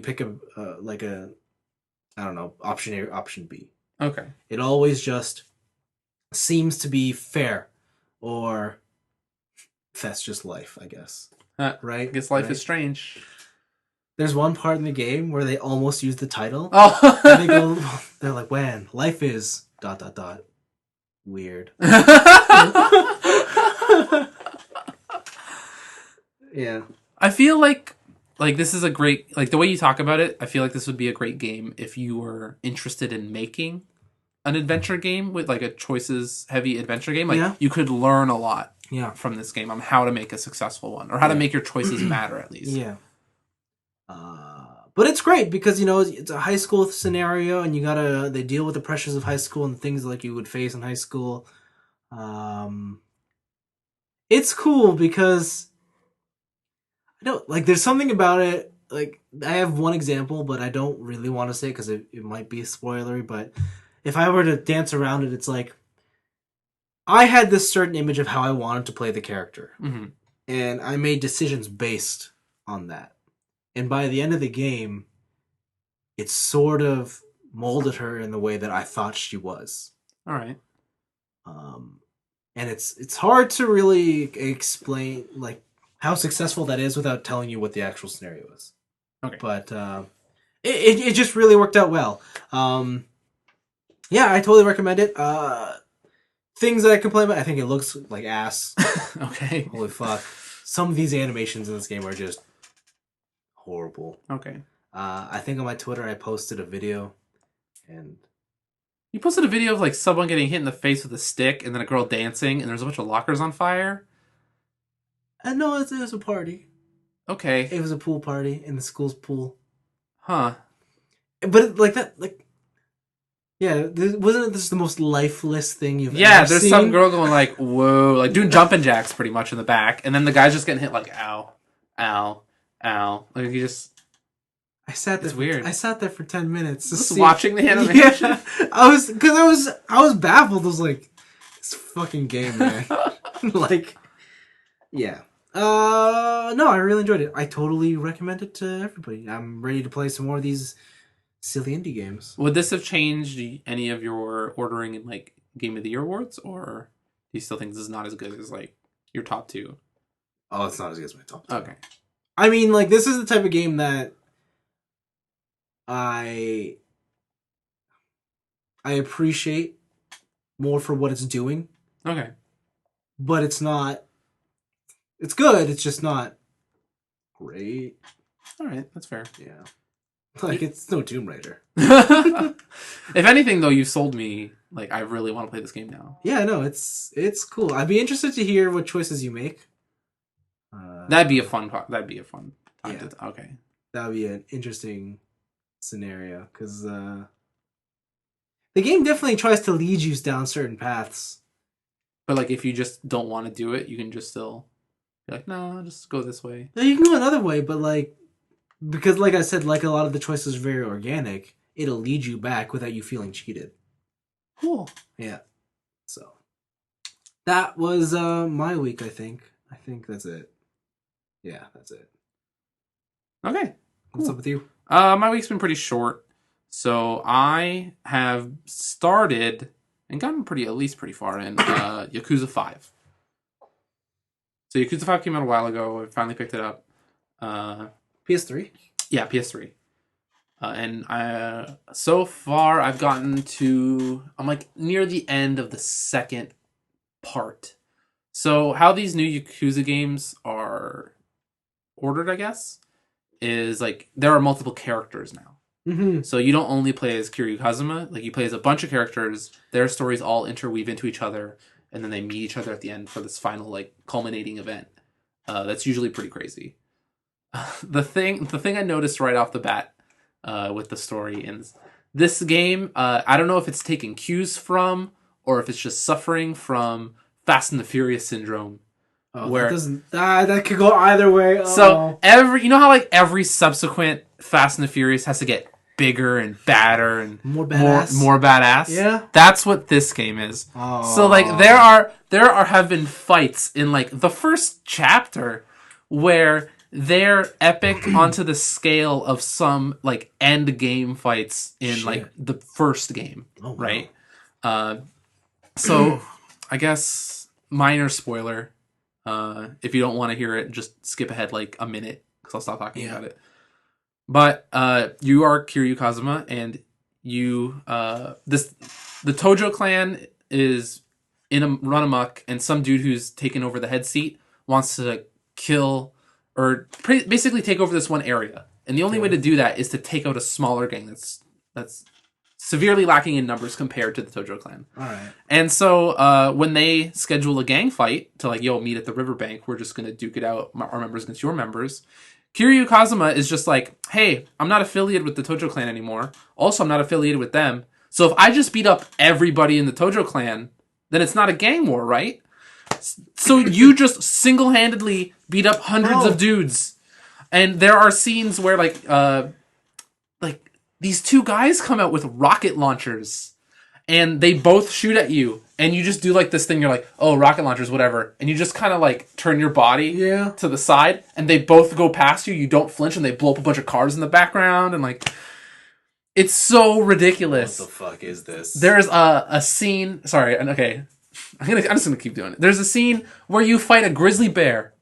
[SPEAKER 1] pick I don't know, option A or option B.
[SPEAKER 2] Okay.
[SPEAKER 1] It always just seems to be fair, or that's just life, I guess. Right?
[SPEAKER 2] I guess life
[SPEAKER 1] Right?
[SPEAKER 2] is strange.
[SPEAKER 1] There's one part in the game where they almost use the title.
[SPEAKER 2] Oh.
[SPEAKER 1] And they're like, when life is ... weird. Yeah.
[SPEAKER 2] I feel like this is a great, like the way you talk about it, I feel like this would be a great game if you were interested in making an adventure game with like a choices heavy adventure game. Like
[SPEAKER 1] Yeah.
[SPEAKER 2] you could learn a lot
[SPEAKER 1] Yeah.
[SPEAKER 2] from this game on how to make a successful one, or how to make your choices matter at least.
[SPEAKER 1] Yeah. But it's great because, it's a high school scenario and they deal with the pressures of high school and things like you would face in high school. It's cool because there's something about it. Like, I have one example, but I don't really want to say it because it might be spoilery. But if I were to dance around it, it's like I had this certain image of how I wanted to play the character, and I made decisions based on that. And by the end of the game, it sort of molded her in the way that I thought she was.
[SPEAKER 2] All right.
[SPEAKER 1] And it's hard to really explain like how successful that is without telling you what the actual scenario is.
[SPEAKER 2] Okay.
[SPEAKER 1] But it just really worked out well. Yeah, I totally recommend it. Things that I complain about, I think it looks like ass.
[SPEAKER 2] Okay.
[SPEAKER 1] Holy fuck. Some of these animations in this game are just horrible.
[SPEAKER 2] Okay.
[SPEAKER 1] I think on my Twitter I posted a video, and
[SPEAKER 2] you posted a video of like someone getting hit in the face with a stick, and then a girl dancing, and there's a bunch of lockers on fire.
[SPEAKER 1] No, it was a party.
[SPEAKER 2] Okay.
[SPEAKER 1] It was a pool party in the school's pool.
[SPEAKER 2] Huh.
[SPEAKER 1] But yeah, wasn't this the most lifeless thing you've ever seen?
[SPEAKER 2] Yeah, there's some girl going like, whoa, like doing jumping jacks pretty much in the back, and then the guy's just getting hit like, ow, ow, ow. Like you just.
[SPEAKER 1] It's weird. I sat there for 10 minutes
[SPEAKER 2] just watching the animation.
[SPEAKER 1] Yeah, I was baffled. I was like, this fucking game, man. Like, yeah. No, I really enjoyed it. I totally recommend it to everybody. I'm ready to play some more of these silly indie games.
[SPEAKER 2] Would this have changed any of your ordering in like Game of the Year awards, or do you still think this is not as good as like your top two?
[SPEAKER 1] Oh, it's not as good as my top two.
[SPEAKER 2] Okay.
[SPEAKER 1] I mean, like, this is the type of game that I appreciate more for what it's doing.
[SPEAKER 2] Okay.
[SPEAKER 1] But it's not. It's good. It's just not great.
[SPEAKER 2] All right, that's fair.
[SPEAKER 1] Yeah. Like, it's no Tomb Raider.
[SPEAKER 2] If anything, though, you sold me. Like, I really want to play this game now.
[SPEAKER 1] Yeah, no, it's cool. I'd be interested to hear what choices you make.
[SPEAKER 2] That'd be a fun part. That'd be a fun time to... Okay.
[SPEAKER 1] That would be an interesting scenario, because the game definitely tries to lead you down certain paths.
[SPEAKER 2] But, like, if you just don't want to do it, you can just still be like, no, just go this way.
[SPEAKER 1] No, you can go another way, but, like, because, like I said, like, a lot of the choices are very organic, it'll lead you back without you feeling cheated.
[SPEAKER 2] Cool.
[SPEAKER 1] Yeah. So, that was my week, I think. I think that's it. Yeah, that's it.
[SPEAKER 2] Okay. Cool.
[SPEAKER 1] What's up with you?
[SPEAKER 2] My week's been pretty short. So I have started and gotten at least pretty far in Yakuza 5. So Yakuza 5 came out a while ago. I finally picked it up.
[SPEAKER 1] PS3?
[SPEAKER 2] Yeah, PS3. And so far I've gotten to... I'm like near the end of the second part. So how these new Yakuza games are ordered, I guess, is like there are multiple characters now.
[SPEAKER 1] Mm-hmm.
[SPEAKER 2] So you don't only play as Kiryu Kazuma, like you play as a bunch of characters, their stories all interweave into each other, and then they meet each other at the end for this final like culminating event. That's usually pretty crazy. The thing I noticed right off the bat with the story in this game, I don't know if it's taking cues from or if it's just suffering from Fast and the Furious syndrome.
[SPEAKER 1] Oh, where that could go either way.
[SPEAKER 2] So you know how like every subsequent Fast and the Furious has to get bigger and badder and more badass.
[SPEAKER 1] Yeah,
[SPEAKER 2] that's what this game is.
[SPEAKER 1] Oh.
[SPEAKER 2] So like there have been fights in like the first chapter where they're epic onto the scale of some like end game fights in like the first game, right? So I guess minor spoiler. If you don't want to hear it, just skip ahead like a minute because I'll stop talking about it. But you are Kiryu Kazuma, and you the Tojo clan is in a run amok, and some dude who's taken over the head seat wants to kill or basically take over this one area. And the only way to do that is to take out a smaller gang that's severely lacking in numbers compared to the Tojo clan.
[SPEAKER 1] All right.
[SPEAKER 2] And so when they schedule a gang fight to like, yo, meet at the riverbank, we're just going to duke it out, our members against your members. Kiryu Kazuma is just like, hey, I'm not affiliated with the Tojo clan anymore. Also, I'm not affiliated with them. So if I just beat up everybody in the Tojo clan, then it's not a gang war, right? So you just single-handedly beat up hundreds of dudes. And there are scenes where like these two guys come out with rocket launchers and they both shoot at you and you just do like this thing. You're like, oh, rocket launchers, whatever. And you just kind of like turn your body to the side and they both go past you. You don't flinch and they blow up a bunch of cars in the background. And like, it's so ridiculous.
[SPEAKER 1] What the fuck is this?
[SPEAKER 2] There's a scene. Sorry. Okay. I'm just going to keep doing it. There's a scene where you fight a grizzly bear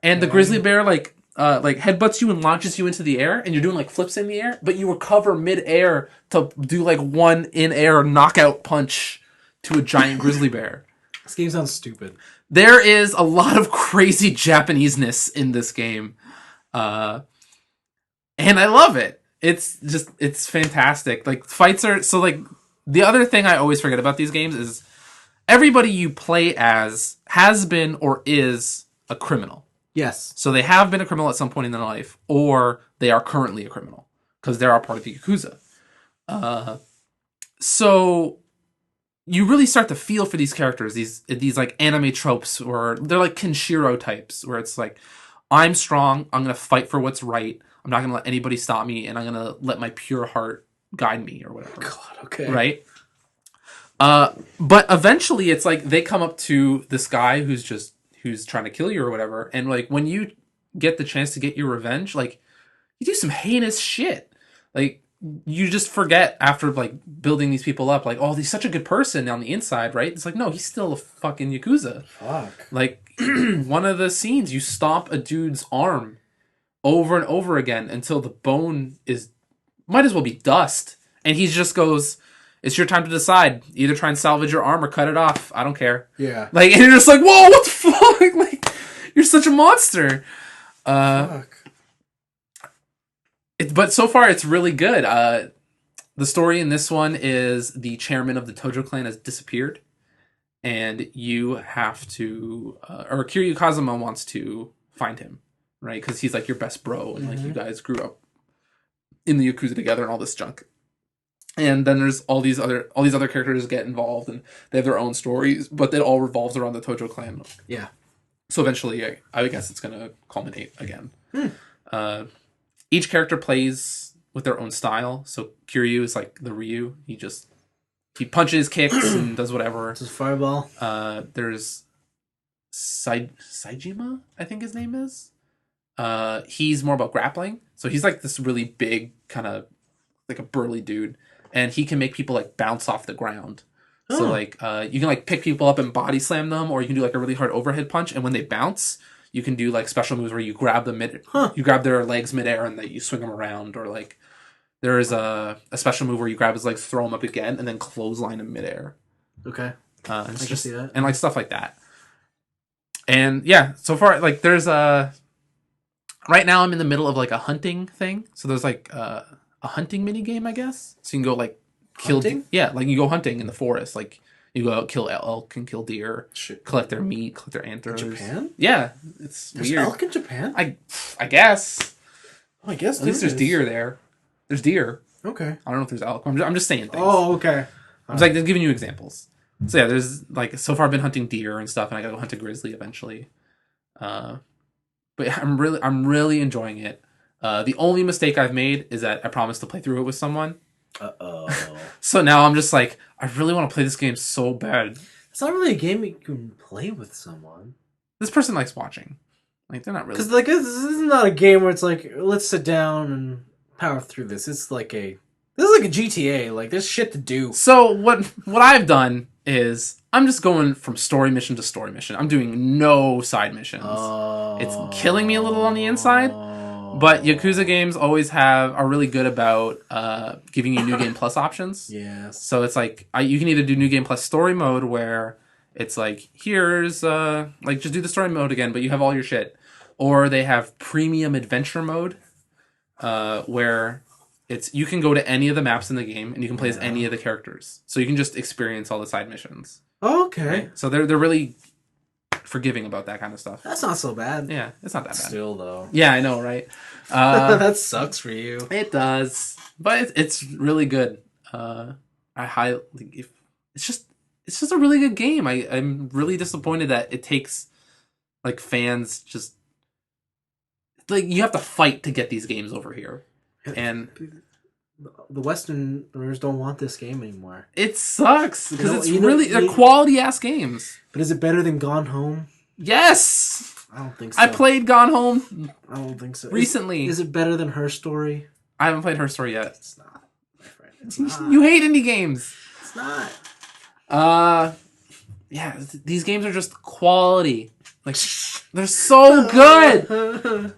[SPEAKER 2] and the grizzly bear like headbutts you and launches you into the air and you're doing like flips in the air, but you recover mid-air to do like one in-air knockout punch to a giant grizzly bear.
[SPEAKER 1] This game sounds stupid.
[SPEAKER 2] There is a lot of crazy Japanese-ness in this game. And I love it. It's fantastic. Like fights are, so like the other thing I always forget about these games is everybody you play as has been or is a criminal.
[SPEAKER 1] Yes.
[SPEAKER 2] So they have been a criminal at some point in their life, or they are currently a criminal because they are part of the Yakuza. So you really start to feel for these characters, these like anime tropes, or they're like Kenshiro types, where it's like, I'm strong, I'm gonna fight for what's right, I'm not gonna let anybody stop me, and I'm gonna let my pure heart guide me, or whatever.
[SPEAKER 1] God, okay.
[SPEAKER 2] Right? But eventually it's like they come up to this guy who's trying to kill you or whatever, and like when you get the chance to get your revenge, like you do some heinous shit. Like you just forget after like building these people up, like, oh, he's such a good person on the inside, right? It's like, no, he's still a fucking Yakuza.
[SPEAKER 1] Fuck.
[SPEAKER 2] Like one of the scenes, you stomp a dude's arm over and over again until the bone might as well be dust. And he just goes, it's your time to decide. Either try and salvage your arm or cut it off. I don't care.
[SPEAKER 1] Yeah.
[SPEAKER 2] Like, and you're just like, whoa, what the fuck? Like, you're such a monster.
[SPEAKER 1] Fuck.
[SPEAKER 2] But so far, it's really good. The story in this one is the chairman of the Tojo clan has disappeared. And you have to, or Kiryu Kazuma wants to find him, right? Because he's like your best bro. And like you guys grew up in the Yakuza together and all this junk. And then there's all these other characters get involved and they have their own stories, but it all revolves around the Tojo clan.
[SPEAKER 1] Yeah.
[SPEAKER 2] So eventually, I guess it's going to culminate again. Each character plays with their own style. So Kiryu is like the Ryu. He punches, kicks, and does whatever.
[SPEAKER 1] This is Fireball.
[SPEAKER 2] There's Saijima, I think his name is. He's more about grappling. So he's like this really big, kind of like a burly dude. And he can make people like bounce off the ground. Oh. So like you can like pick people up and body slam them, or you can do like a really hard overhead punch. And when they bounce, you can do like special moves where you grab them you grab their legs midair and you swing them around. Or like there is a special move where you grab his legs, throw him up again, and then clothesline him midair.
[SPEAKER 1] Okay. I can see that.
[SPEAKER 2] And like stuff like that. And yeah, so far like there's right now I'm in the middle of like a hunting thing. So there's like a hunting mini game, I guess. So you can go like kill like you go hunting in the forest, like you go out, kill elk and kill deer, collect their meat, collect their antlers.
[SPEAKER 1] Japan?
[SPEAKER 2] Yeah, there's weird.
[SPEAKER 1] Elk in Japan?
[SPEAKER 2] I guess.
[SPEAKER 1] Oh, I guess
[SPEAKER 2] at least there's deer there. There's deer.
[SPEAKER 1] Okay.
[SPEAKER 2] I don't know if there's elk. I'm just saying things.
[SPEAKER 1] Oh, okay.
[SPEAKER 2] I'm just like giving you examples. So yeah, there's like so far I've been hunting deer and stuff, and I gotta go hunt a grizzly eventually. But I'm really enjoying it. The only mistake I've made is that I promised to play through it with someone.
[SPEAKER 1] Uh-oh.
[SPEAKER 2] So now I'm just like, I really want to play this game so bad.
[SPEAKER 1] It's not really a game you can play with someone.
[SPEAKER 2] This person likes watching. Like, they're not really...
[SPEAKER 1] Because, like, this is not a game where it's like, let's sit down and power through this. It's like this is like a GTA. Like, there's shit to do.
[SPEAKER 2] So what I've done is I'm just going from story mission to story mission. I'm doing no side missions. It's killing me a little on the inside. But Yakuza games are really good about giving you New Game Plus options.
[SPEAKER 1] Yes.
[SPEAKER 2] So it's like, you can either do New Game Plus story mode where it's like, here's, like, just do the story mode again, but you have all your shit. Or they have premium adventure mode where You can go to any of the maps in the game and you can play as any of the characters. So you can just experience all the side missions.
[SPEAKER 1] Oh, okay.
[SPEAKER 2] Right? So they're really forgiving about that kind of stuff.
[SPEAKER 1] That's not so bad.
[SPEAKER 2] Yeah, it's not that bad.
[SPEAKER 1] Still though.
[SPEAKER 2] Yeah, I know, right?
[SPEAKER 1] That sucks for you.
[SPEAKER 2] It does, but it's really good. It's just a really good game. I'm really disappointed that it takes like fans just like you have to fight to get these games over here, and
[SPEAKER 1] the Westerners don't want this game anymore.
[SPEAKER 2] it sucks because they're quality ass games.
[SPEAKER 1] But is it better than Gone Home?
[SPEAKER 2] Yes,
[SPEAKER 1] I don't think so.
[SPEAKER 2] I played Gone Home.
[SPEAKER 1] I don't think so.
[SPEAKER 2] Recently.
[SPEAKER 1] Is it better than Her Story?
[SPEAKER 2] I haven't played Her Story yet.
[SPEAKER 1] It's not, my friend. It's not.
[SPEAKER 2] You hate indie games.
[SPEAKER 1] It's not.
[SPEAKER 2] Yeah, these games are just quality. Like they're so good.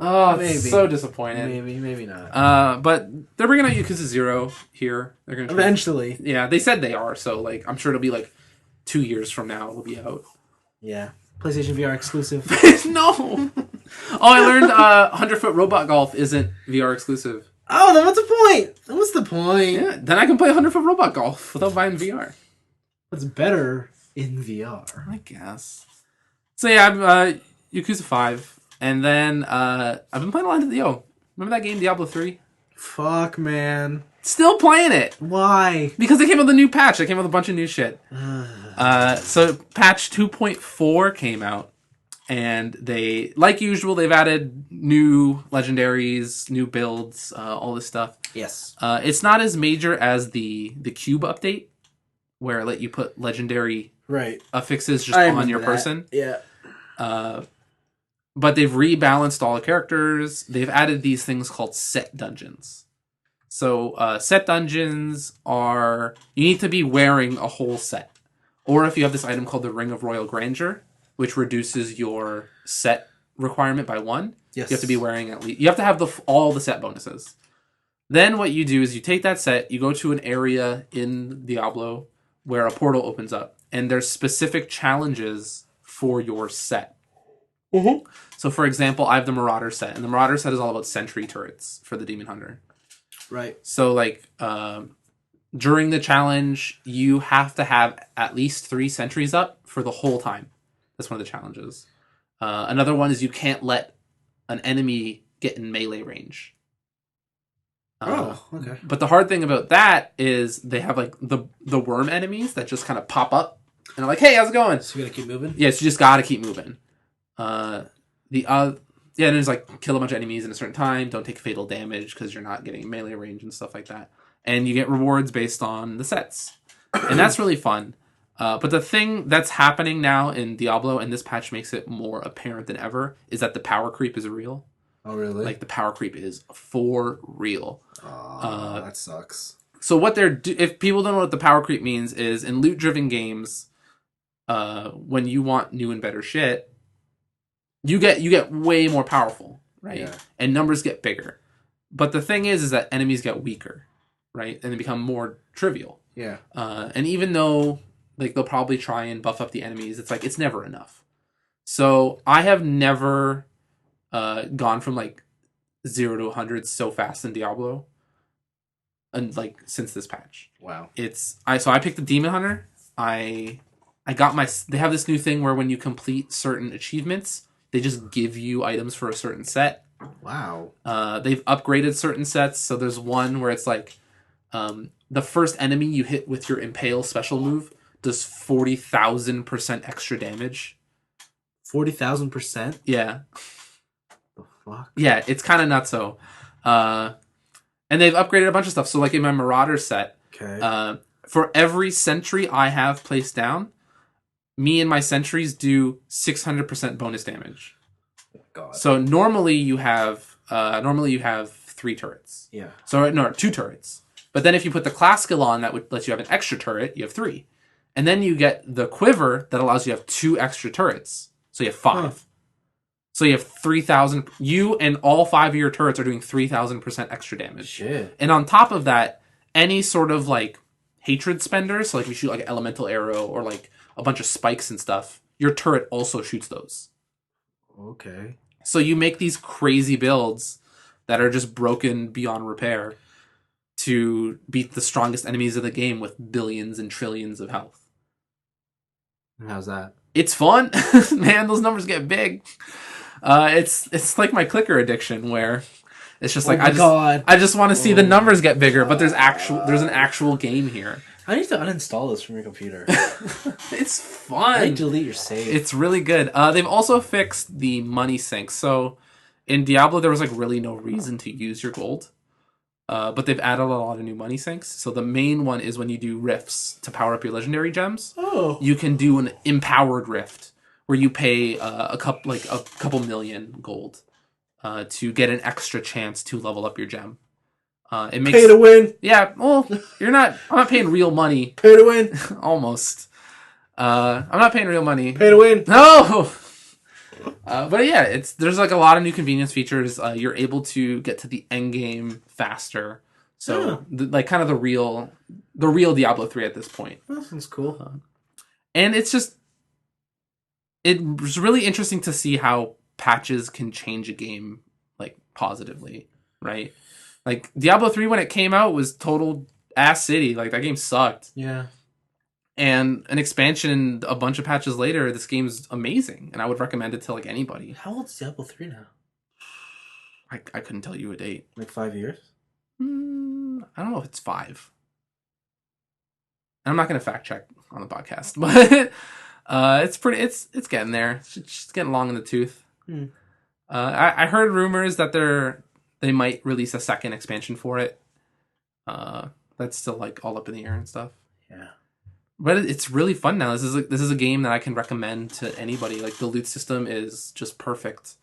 [SPEAKER 2] Oh,
[SPEAKER 1] Maybe.
[SPEAKER 2] so disappointed.
[SPEAKER 1] Maybe not.
[SPEAKER 2] But they're bringing out Yakuza 0 here. They're gonna
[SPEAKER 1] Eventually.
[SPEAKER 2] Yeah, they said they are. So like, I'm sure it'll be like 2 years from now. It'll be out.
[SPEAKER 1] Yeah, PlayStation VR exclusive.
[SPEAKER 2] No. Oh, I learned 100-foot robot golf isn't VR exclusive.
[SPEAKER 1] Oh, then what's the point? What's the point?
[SPEAKER 2] Yeah, then I can play 100-foot robot golf without buying VR.
[SPEAKER 1] It's better in VR.
[SPEAKER 2] I guess. So yeah, I'm Yakuza 5, and then I've been playing a lot of remember that game Diablo 3?
[SPEAKER 1] Fuck, man.
[SPEAKER 2] Still playing it.
[SPEAKER 1] Why?
[SPEAKER 2] Because they came with a new patch. They came with a bunch of new shit. So patch 2.4 came out, and they, like usual, they've added new legendaries, new builds, all this stuff.
[SPEAKER 1] Yes.
[SPEAKER 2] It's not as major as the cube update, where it let you put legendary affixes just on your person.
[SPEAKER 1] Yeah.
[SPEAKER 2] But they've rebalanced all the characters. They've added these things called set dungeons. So set dungeons are... You need to be wearing a whole set. Or if you have this item called the Ring of Royal Grandeur, which reduces your set requirement by 1.
[SPEAKER 1] Yes.
[SPEAKER 2] You have to be wearing at least... You have to have all the set bonuses. Then what you do is you take that set, you go to an area in Diablo where a portal opens up. And there's specific challenges for your set.
[SPEAKER 1] Mm-hmm.
[SPEAKER 2] So, for example, I have the Marauder set, and the Marauder set is all about sentry turrets for the Demon Hunter.
[SPEAKER 1] Right.
[SPEAKER 2] So, like, during the challenge, you have to have at least 3 sentries up for the whole time. That's one of the challenges. Another one is you can't let an enemy get in melee range.
[SPEAKER 1] Okay.
[SPEAKER 2] But the hard thing about that is they have, like, the worm enemies that just kind of pop up, and are like, hey, how's it going?
[SPEAKER 1] So you gotta keep moving?
[SPEAKER 2] Yes, you just gotta keep moving. And there's like kill a bunch of enemies in a certain time. Don't take fatal damage because you're not getting melee range and stuff like that. And you get rewards based on the sets, and that's really fun. But the thing that's happening now in Diablo, and this patch makes it more apparent than ever, is that the power creep is real.
[SPEAKER 1] Oh, really?
[SPEAKER 2] Like the power creep is for real.
[SPEAKER 1] That sucks.
[SPEAKER 2] So what if people don't know what the power creep means, is in loot-driven games, when you want new and better shit, you get way more powerful, right?
[SPEAKER 1] Yeah.
[SPEAKER 2] And numbers get bigger. But the thing is that enemies get weaker, right? And they become more trivial.
[SPEAKER 1] Yeah.
[SPEAKER 2] And even though like they'll probably try and buff up the enemies, it's like it's never enough. So I have never gone from like 0 to 100 so fast in Diablo, and like since this patch.
[SPEAKER 1] Wow.
[SPEAKER 2] I picked the Demon Hunter. I got they have this new thing where when you complete certain achievements, they just give you items for a certain set.
[SPEAKER 1] Wow.
[SPEAKER 2] They've upgraded certain sets. So there's one where it's like the first enemy you hit with your Impale special move does 40,000% extra damage.
[SPEAKER 1] 40,000%?
[SPEAKER 2] Yeah.
[SPEAKER 1] The fuck?
[SPEAKER 2] Yeah, it's kind of nutso. And they've upgraded a bunch of stuff. So like in my Marauder set, for every sentry I have placed down, me and my sentries do 600% bonus damage.
[SPEAKER 1] God.
[SPEAKER 2] So normally you have 3 turrets.
[SPEAKER 1] Yeah.
[SPEAKER 2] So no, 2 turrets. But then if you put the class skill on that would let you have an extra turret, you have 3. And then you get the quiver that allows you to have 2 extra turrets. So you have 5. Huh. So you have 3,000. You and all 5 of your turrets are doing 3,000% extra damage.
[SPEAKER 1] Shit.
[SPEAKER 2] And on top of that, any sort of like hatred spender, so like if you shoot like an elemental arrow or like a bunch of spikes and stuff, your turret also shoots those.
[SPEAKER 1] Okay.
[SPEAKER 2] So you make these crazy builds that are just broken beyond repair. to beat the strongest enemies of the game with billions and trillions of health.
[SPEAKER 1] How's that?
[SPEAKER 2] It's fun. Man, those numbers get big. It's like my clicker addiction where it's just like I just want to see the numbers get bigger, but there's an actual game here.
[SPEAKER 1] I need to uninstall this from your computer.
[SPEAKER 2] It's fun.
[SPEAKER 1] I delete your save.
[SPEAKER 2] It's really good. They've also fixed the money sink. So in Diablo, there was like really no reason to use your gold. But they've added a lot of new money sinks. So the main one is when you do rifts to power up your legendary gems.
[SPEAKER 1] Oh.
[SPEAKER 2] You can do an empowered rift where you pay a couple million gold to get an extra chance to level up your gem. It makes
[SPEAKER 1] pay to win.
[SPEAKER 2] Yeah, well, I'm not paying real money.
[SPEAKER 1] Pay to win.
[SPEAKER 2] Almost. I'm not paying real money.
[SPEAKER 1] Pay to win.
[SPEAKER 2] No. But yeah, there's like a lot of new convenience features. You're able to get to the end game faster. So like kind of the real Diablo 3 at this point.
[SPEAKER 1] That sounds cool.
[SPEAKER 2] And it was really interesting to see how patches can change a game like positively, right? Like Diablo 3 when it came out was total ass city. Like that game sucked.
[SPEAKER 1] Yeah.
[SPEAKER 2] And an expansion, a bunch of patches later, this game's amazing, and I would recommend it to like anybody.
[SPEAKER 1] How old's Diablo 3 now?
[SPEAKER 2] I couldn't tell you a date.
[SPEAKER 1] Like 5 years?
[SPEAKER 2] I don't know if it's 5. I'm not gonna fact check on the podcast, but it's getting there. It's getting long in the tooth. I heard rumors that they might release a second expansion for it. That's still like all up in the air and stuff.
[SPEAKER 1] Yeah.
[SPEAKER 2] But it's really fun now. This is a game that I can recommend to anybody. Like the loot system is just perfect.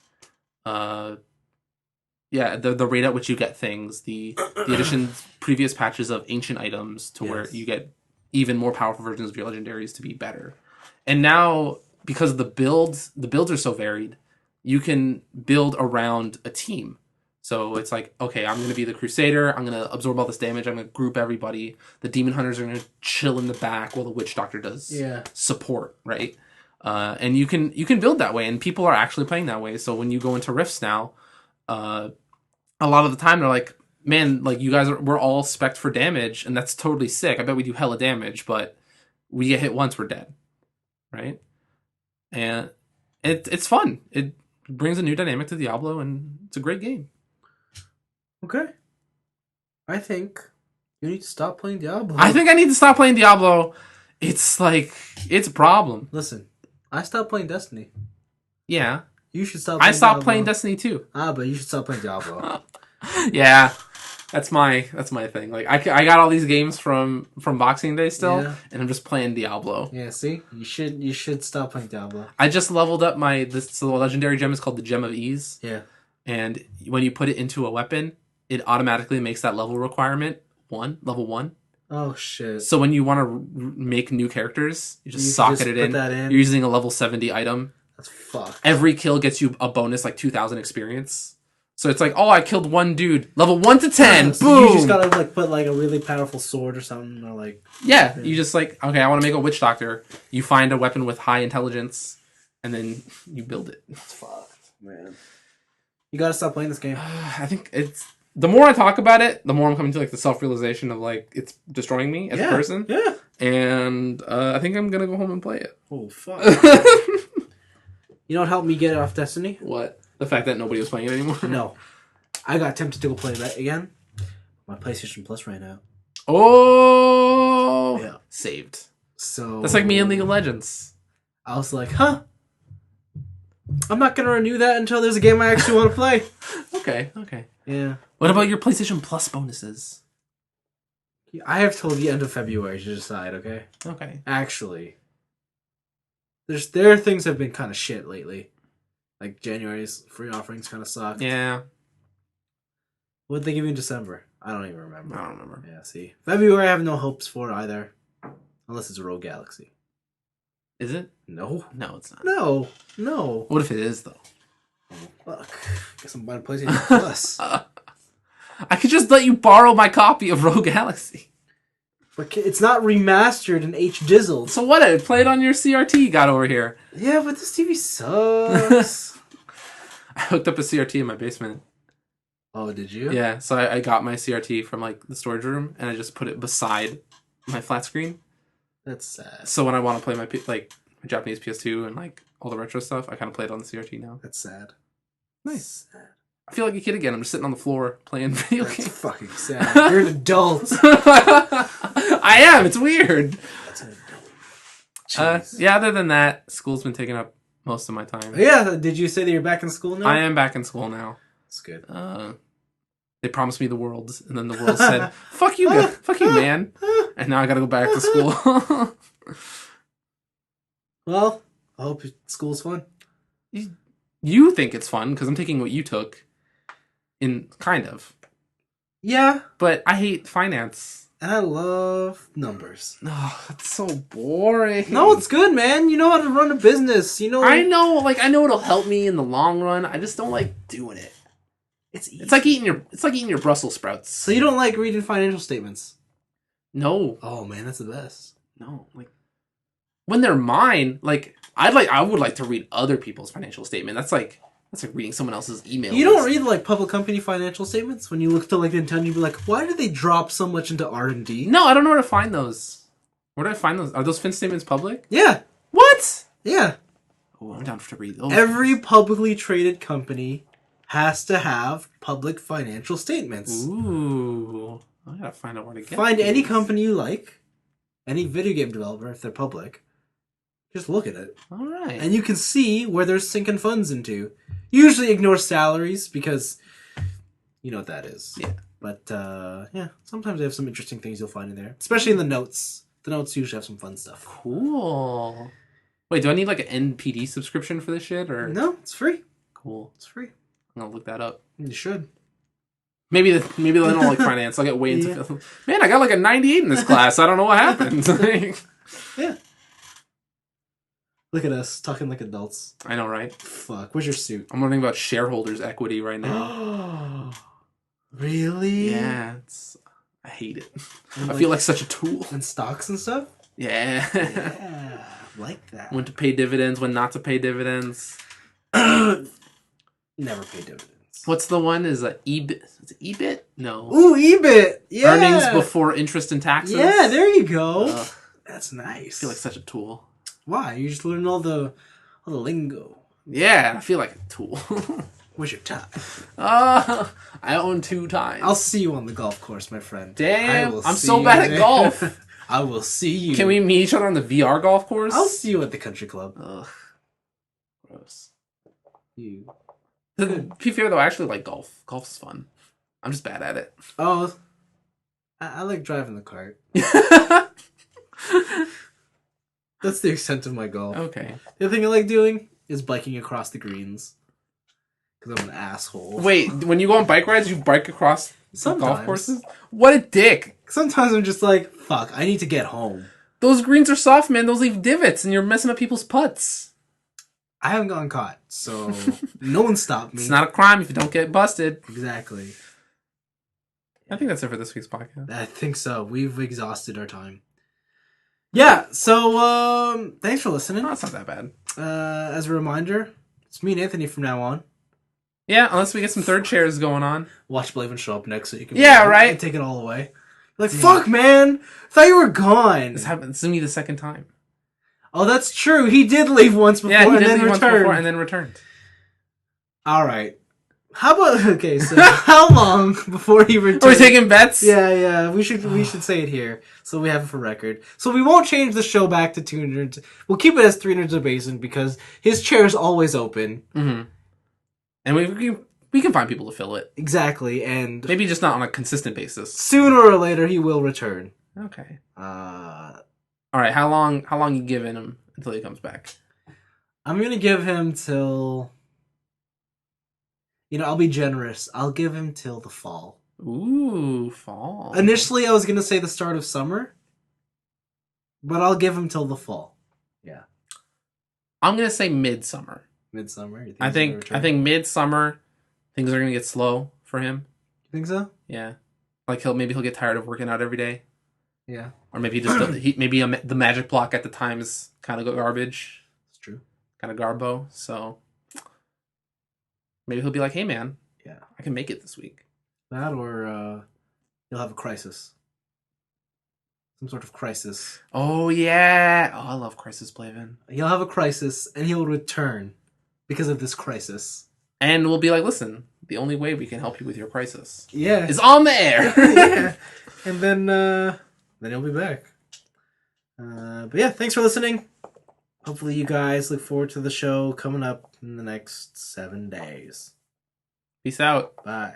[SPEAKER 2] The rate at which you get things, the addition's previous patches of ancient items to where you get even more powerful versions of your legendaries to be better. And now because the builds are so varied, you can build around a team. So it's like, okay, I'm going to be the Crusader. I'm going to absorb all this damage. I'm going to group everybody. The Demon Hunters are going to chill in the back while the Witch Doctor does support, right? And you can build that way, and people are actually playing that way. So when you go into Rifts now, a lot of the time they're like, man, like you guys we're all spec'd for damage, and that's totally sick. I bet we do hella damage, but we get hit once, we're dead, right? And it's fun. It brings a new dynamic to Diablo, and it's a great game.
[SPEAKER 1] Okay. I think you need to stop playing Diablo.
[SPEAKER 2] I think I need to stop playing Diablo. It's like, it's a problem.
[SPEAKER 1] Listen, I stopped playing Destiny.
[SPEAKER 2] Yeah.
[SPEAKER 1] You should stop playing
[SPEAKER 2] I stopped
[SPEAKER 1] Diablo.
[SPEAKER 2] playing Destiny too.
[SPEAKER 1] But you should stop playing Diablo.
[SPEAKER 2] Yeah. That's my thing. Like I got all these games from Boxing Day still, and I'm just playing Diablo.
[SPEAKER 1] Yeah, see? You should stop playing Diablo.
[SPEAKER 2] I just leveled up the legendary gem is called the Gem of Ease.
[SPEAKER 1] Yeah.
[SPEAKER 2] And when you put it into a weapon, it automatically makes that level requirement level 1.
[SPEAKER 1] Oh shit!
[SPEAKER 2] So when you want to make new characters, you just socket it in. You're using a level 70 item.
[SPEAKER 1] That's fucked.
[SPEAKER 2] Every kill gets you a bonus like 2,000 experience. So it's like, oh, I killed one dude, level 1 to 10.
[SPEAKER 1] So
[SPEAKER 2] boom.
[SPEAKER 1] You just gotta like put like a really powerful sword or something, or like
[SPEAKER 2] you just like, okay, I want to make a Witch Doctor. You find a weapon with high intelligence, and then you build it.
[SPEAKER 1] It's fucked, man. You gotta stop playing this game.
[SPEAKER 2] I think it's. The more I talk about it, the more I'm coming to like the self-realization of like it's destroying me as a person.
[SPEAKER 1] Yeah.
[SPEAKER 2] And I think I'm gonna go home and play it.
[SPEAKER 1] Oh fuck! You know what helped me get off Destiny?
[SPEAKER 2] What? The fact that nobody was playing it anymore?
[SPEAKER 1] No. I got tempted to go play that again. My PlayStation Plus ran out.
[SPEAKER 2] Oh. Yeah. Saved.
[SPEAKER 1] So
[SPEAKER 2] that's like me in League of Legends.
[SPEAKER 1] I was like, huh? I'm not gonna renew that until there's a game I actually want to play.
[SPEAKER 2] Okay.
[SPEAKER 1] Yeah.
[SPEAKER 2] What about your PlayStation Plus bonuses?
[SPEAKER 1] I have till the end of February to decide, okay?
[SPEAKER 2] Okay.
[SPEAKER 1] Actually. Their things have been kind of shit lately. Like January's free offerings kind of sucked.
[SPEAKER 2] Yeah.
[SPEAKER 1] What did they give you in December? I don't even remember.
[SPEAKER 2] I don't remember.
[SPEAKER 1] Yeah, see. February I have no hopes for either. Unless it's a Rogue Galaxy.
[SPEAKER 2] Is it?
[SPEAKER 1] No.
[SPEAKER 2] No, it's not.
[SPEAKER 1] No.
[SPEAKER 2] What if it is, though?
[SPEAKER 1] Oh, fuck. Guess I'm buying PlayStation Plus.
[SPEAKER 2] I could just let you borrow my copy of Rogue Galaxy.
[SPEAKER 1] But it's not remastered in H-Dizzled.
[SPEAKER 2] So what? Play it on your CRT you got over here.
[SPEAKER 1] Yeah, but this TV sucks.
[SPEAKER 2] I hooked up a CRT in my basement.
[SPEAKER 1] Oh, did you?
[SPEAKER 2] Yeah, so I got my CRT from like the storage room, and I just put it beside my flat screen.
[SPEAKER 1] That's sad.
[SPEAKER 2] So when I want to play my Japanese PS2 and like all the retro stuff, I kind of play it on the CRT now.
[SPEAKER 1] That's sad.
[SPEAKER 2] Nice. Sad. I feel like a kid again. I'm just sitting on the floor playing video games.
[SPEAKER 1] That's fucking sad. You're an adult.
[SPEAKER 2] I am. It's weird.
[SPEAKER 1] That's an adult.
[SPEAKER 2] Yeah, other than that, school's been taking up most of my time.
[SPEAKER 1] Yeah, did you say that you're back in school now?
[SPEAKER 2] I am back in school now.
[SPEAKER 1] That's good.
[SPEAKER 2] They promised me the world, and then the world said, fuck you, man. And now I gotta go back to school.
[SPEAKER 1] Well, I hope school's fun.
[SPEAKER 2] You think it's fun, because I'm taking what you took. Kind of.
[SPEAKER 1] Yeah.
[SPEAKER 2] But I hate finance.
[SPEAKER 1] And I love numbers.
[SPEAKER 2] Oh, that's so boring.
[SPEAKER 1] No, it's good, man. You know how to run a business. You know.
[SPEAKER 2] I know it'll help me in the long run. I just don't like doing it.
[SPEAKER 1] It's easy.
[SPEAKER 2] It's like eating your Brussels sprouts.
[SPEAKER 1] So you don't like reading financial statements?
[SPEAKER 2] No.
[SPEAKER 1] Oh man, that's the best.
[SPEAKER 2] No, like when they're mine, like I would like to read other people's financial statement. That's like reading someone else's email.
[SPEAKER 1] You don't read like public company financial statements when you look to like Nintendo. You'd be like, why did they drop so much into R&D?
[SPEAKER 2] No, I don't know where to find those. Where do I find those? Are those fin statements public?
[SPEAKER 1] Yeah.
[SPEAKER 2] What?
[SPEAKER 1] Yeah.
[SPEAKER 2] Oh, I'm down to read those.
[SPEAKER 1] Every publicly traded company has to have public financial statements.
[SPEAKER 2] Ooh, I gotta find out where to get.
[SPEAKER 1] Find
[SPEAKER 2] these.
[SPEAKER 1] any company you like, any video game developer if they're public. Just look at it.
[SPEAKER 2] All right.
[SPEAKER 1] And you can see where they're sinking funds into. Usually ignore salaries because you know what that is.
[SPEAKER 2] Yeah.
[SPEAKER 1] But yeah, sometimes they have some interesting things you'll find in there, especially in the notes. The notes usually have some fun stuff.
[SPEAKER 2] Cool. Wait, do I need like an NPD subscription for this shit or
[SPEAKER 1] no? It's free.
[SPEAKER 2] Cool.
[SPEAKER 1] It's free.
[SPEAKER 2] I'm gonna look that up.
[SPEAKER 1] You should.
[SPEAKER 2] Maybe they don't like finance. I'll get way into Man, I got like a 98 in this class. I don't know what happened.
[SPEAKER 1] Yeah. Look at us talking like adults.
[SPEAKER 2] I know, right?
[SPEAKER 1] Fuck. Where's your suit?
[SPEAKER 2] I'm learning about shareholders' equity right now.
[SPEAKER 1] Really?
[SPEAKER 2] Yeah. I hate it.
[SPEAKER 1] And
[SPEAKER 2] I feel like such a tool.
[SPEAKER 1] And stocks and stuff?
[SPEAKER 2] Yeah.
[SPEAKER 1] Yeah. Like that.
[SPEAKER 2] When to pay dividends, when not to pay dividends.
[SPEAKER 1] Never pay dividends.
[SPEAKER 2] What's the one? Is it EBIT? Is it EBIT? No.
[SPEAKER 1] Ooh, EBIT. Yeah.
[SPEAKER 2] Earnings before interest and taxes.
[SPEAKER 1] Yeah, there you go. That's nice.
[SPEAKER 2] I feel like such a tool.
[SPEAKER 1] Why? You just learn all the lingo.
[SPEAKER 2] Yeah, I feel like a tool.
[SPEAKER 1] Where's your tie?
[SPEAKER 2] I own 2 ties.
[SPEAKER 1] I'll see you on the golf course, my friend.
[SPEAKER 2] Damn, I'm so bad at golf.
[SPEAKER 1] I will see you.
[SPEAKER 2] Can we meet each other on the VR golf course?
[SPEAKER 1] I'll see you at the country club.
[SPEAKER 2] Ugh. Gross.
[SPEAKER 1] You.
[SPEAKER 2] To be fair, though, I actually like golf. Golf's fun. I'm just bad at it.
[SPEAKER 1] Oh, I like driving the cart. That's the extent of my golf.
[SPEAKER 2] Okay.
[SPEAKER 1] The other thing I like doing is biking across the greens. Because I'm an asshole.
[SPEAKER 2] Wait, when you go on bike rides, you bike across
[SPEAKER 1] Sometimes.
[SPEAKER 2] golf courses? What a dick.
[SPEAKER 1] Sometimes I'm just like, fuck, I need to get home.
[SPEAKER 2] Those greens are soft, man. Those leave divots, and you're messing up people's putts.
[SPEAKER 1] I haven't gotten caught, so no one stopped me.
[SPEAKER 2] It's not a crime if you don't get busted.
[SPEAKER 1] Exactly.
[SPEAKER 2] I think that's it for this week's podcast.
[SPEAKER 1] I think so. We've exhausted our time. Yeah, so thanks for listening.
[SPEAKER 2] No, it's not that bad.
[SPEAKER 1] As a reminder, it's me and Anthony from now on.
[SPEAKER 2] Yeah, unless we get some third chairs going on.
[SPEAKER 1] Watch Blaven show up next so you can
[SPEAKER 2] right.
[SPEAKER 1] take it all away. Like, fuck, man! I thought you were gone!
[SPEAKER 2] This happened. This is me the second time.
[SPEAKER 1] Oh, that's true. He did leave once before and then returned.
[SPEAKER 2] And then returned.
[SPEAKER 1] Alright. How about... Okay, so how long before he returned?
[SPEAKER 2] Are we taking bets?
[SPEAKER 1] Yeah. We should say it here so we have it for record. So we won't change the show back to 200. We'll keep it as 300 a basin because his chair is always open.
[SPEAKER 2] Mm-hmm. And we can find people to fill it.
[SPEAKER 1] Exactly, and...
[SPEAKER 2] Maybe just not on a consistent basis.
[SPEAKER 1] Sooner or later, he will return.
[SPEAKER 2] Okay.
[SPEAKER 1] Alright,
[SPEAKER 2] how long you giving him until he comes back?
[SPEAKER 1] I'm gonna give him till... I'll be generous. I'll give him till the fall.
[SPEAKER 2] Ooh, fall.
[SPEAKER 1] Initially, I was gonna say the start of summer. But I'll give him till the fall. Yeah.
[SPEAKER 2] I'm gonna say midsummer.
[SPEAKER 1] Midsummer?
[SPEAKER 2] I think midsummer, things are gonna get slow for him.
[SPEAKER 1] You think so?
[SPEAKER 2] Yeah. Like he'll get tired of working out every day.
[SPEAKER 1] Yeah.
[SPEAKER 2] Or maybe the magic block at the time is kind of garbage.
[SPEAKER 1] It's true.
[SPEAKER 2] Kind of garbo. So maybe he'll be like, "Hey, man,
[SPEAKER 1] yeah,
[SPEAKER 2] I can make it this week."
[SPEAKER 1] That or he'll have a crisis. Some sort of crisis.
[SPEAKER 2] Oh yeah. Oh, I love Crisis Plavin.
[SPEAKER 1] He'll have a crisis and he'll return because of this crisis.
[SPEAKER 2] And we'll be like, listen, the only way we can help you with your crisis
[SPEAKER 1] Yeah.
[SPEAKER 2] is on the air.
[SPEAKER 1] Yeah. And then he'll be back. But yeah, thanks for listening. Hopefully you guys look forward to the show coming up in the next 7 days.
[SPEAKER 2] Peace out.
[SPEAKER 1] Bye.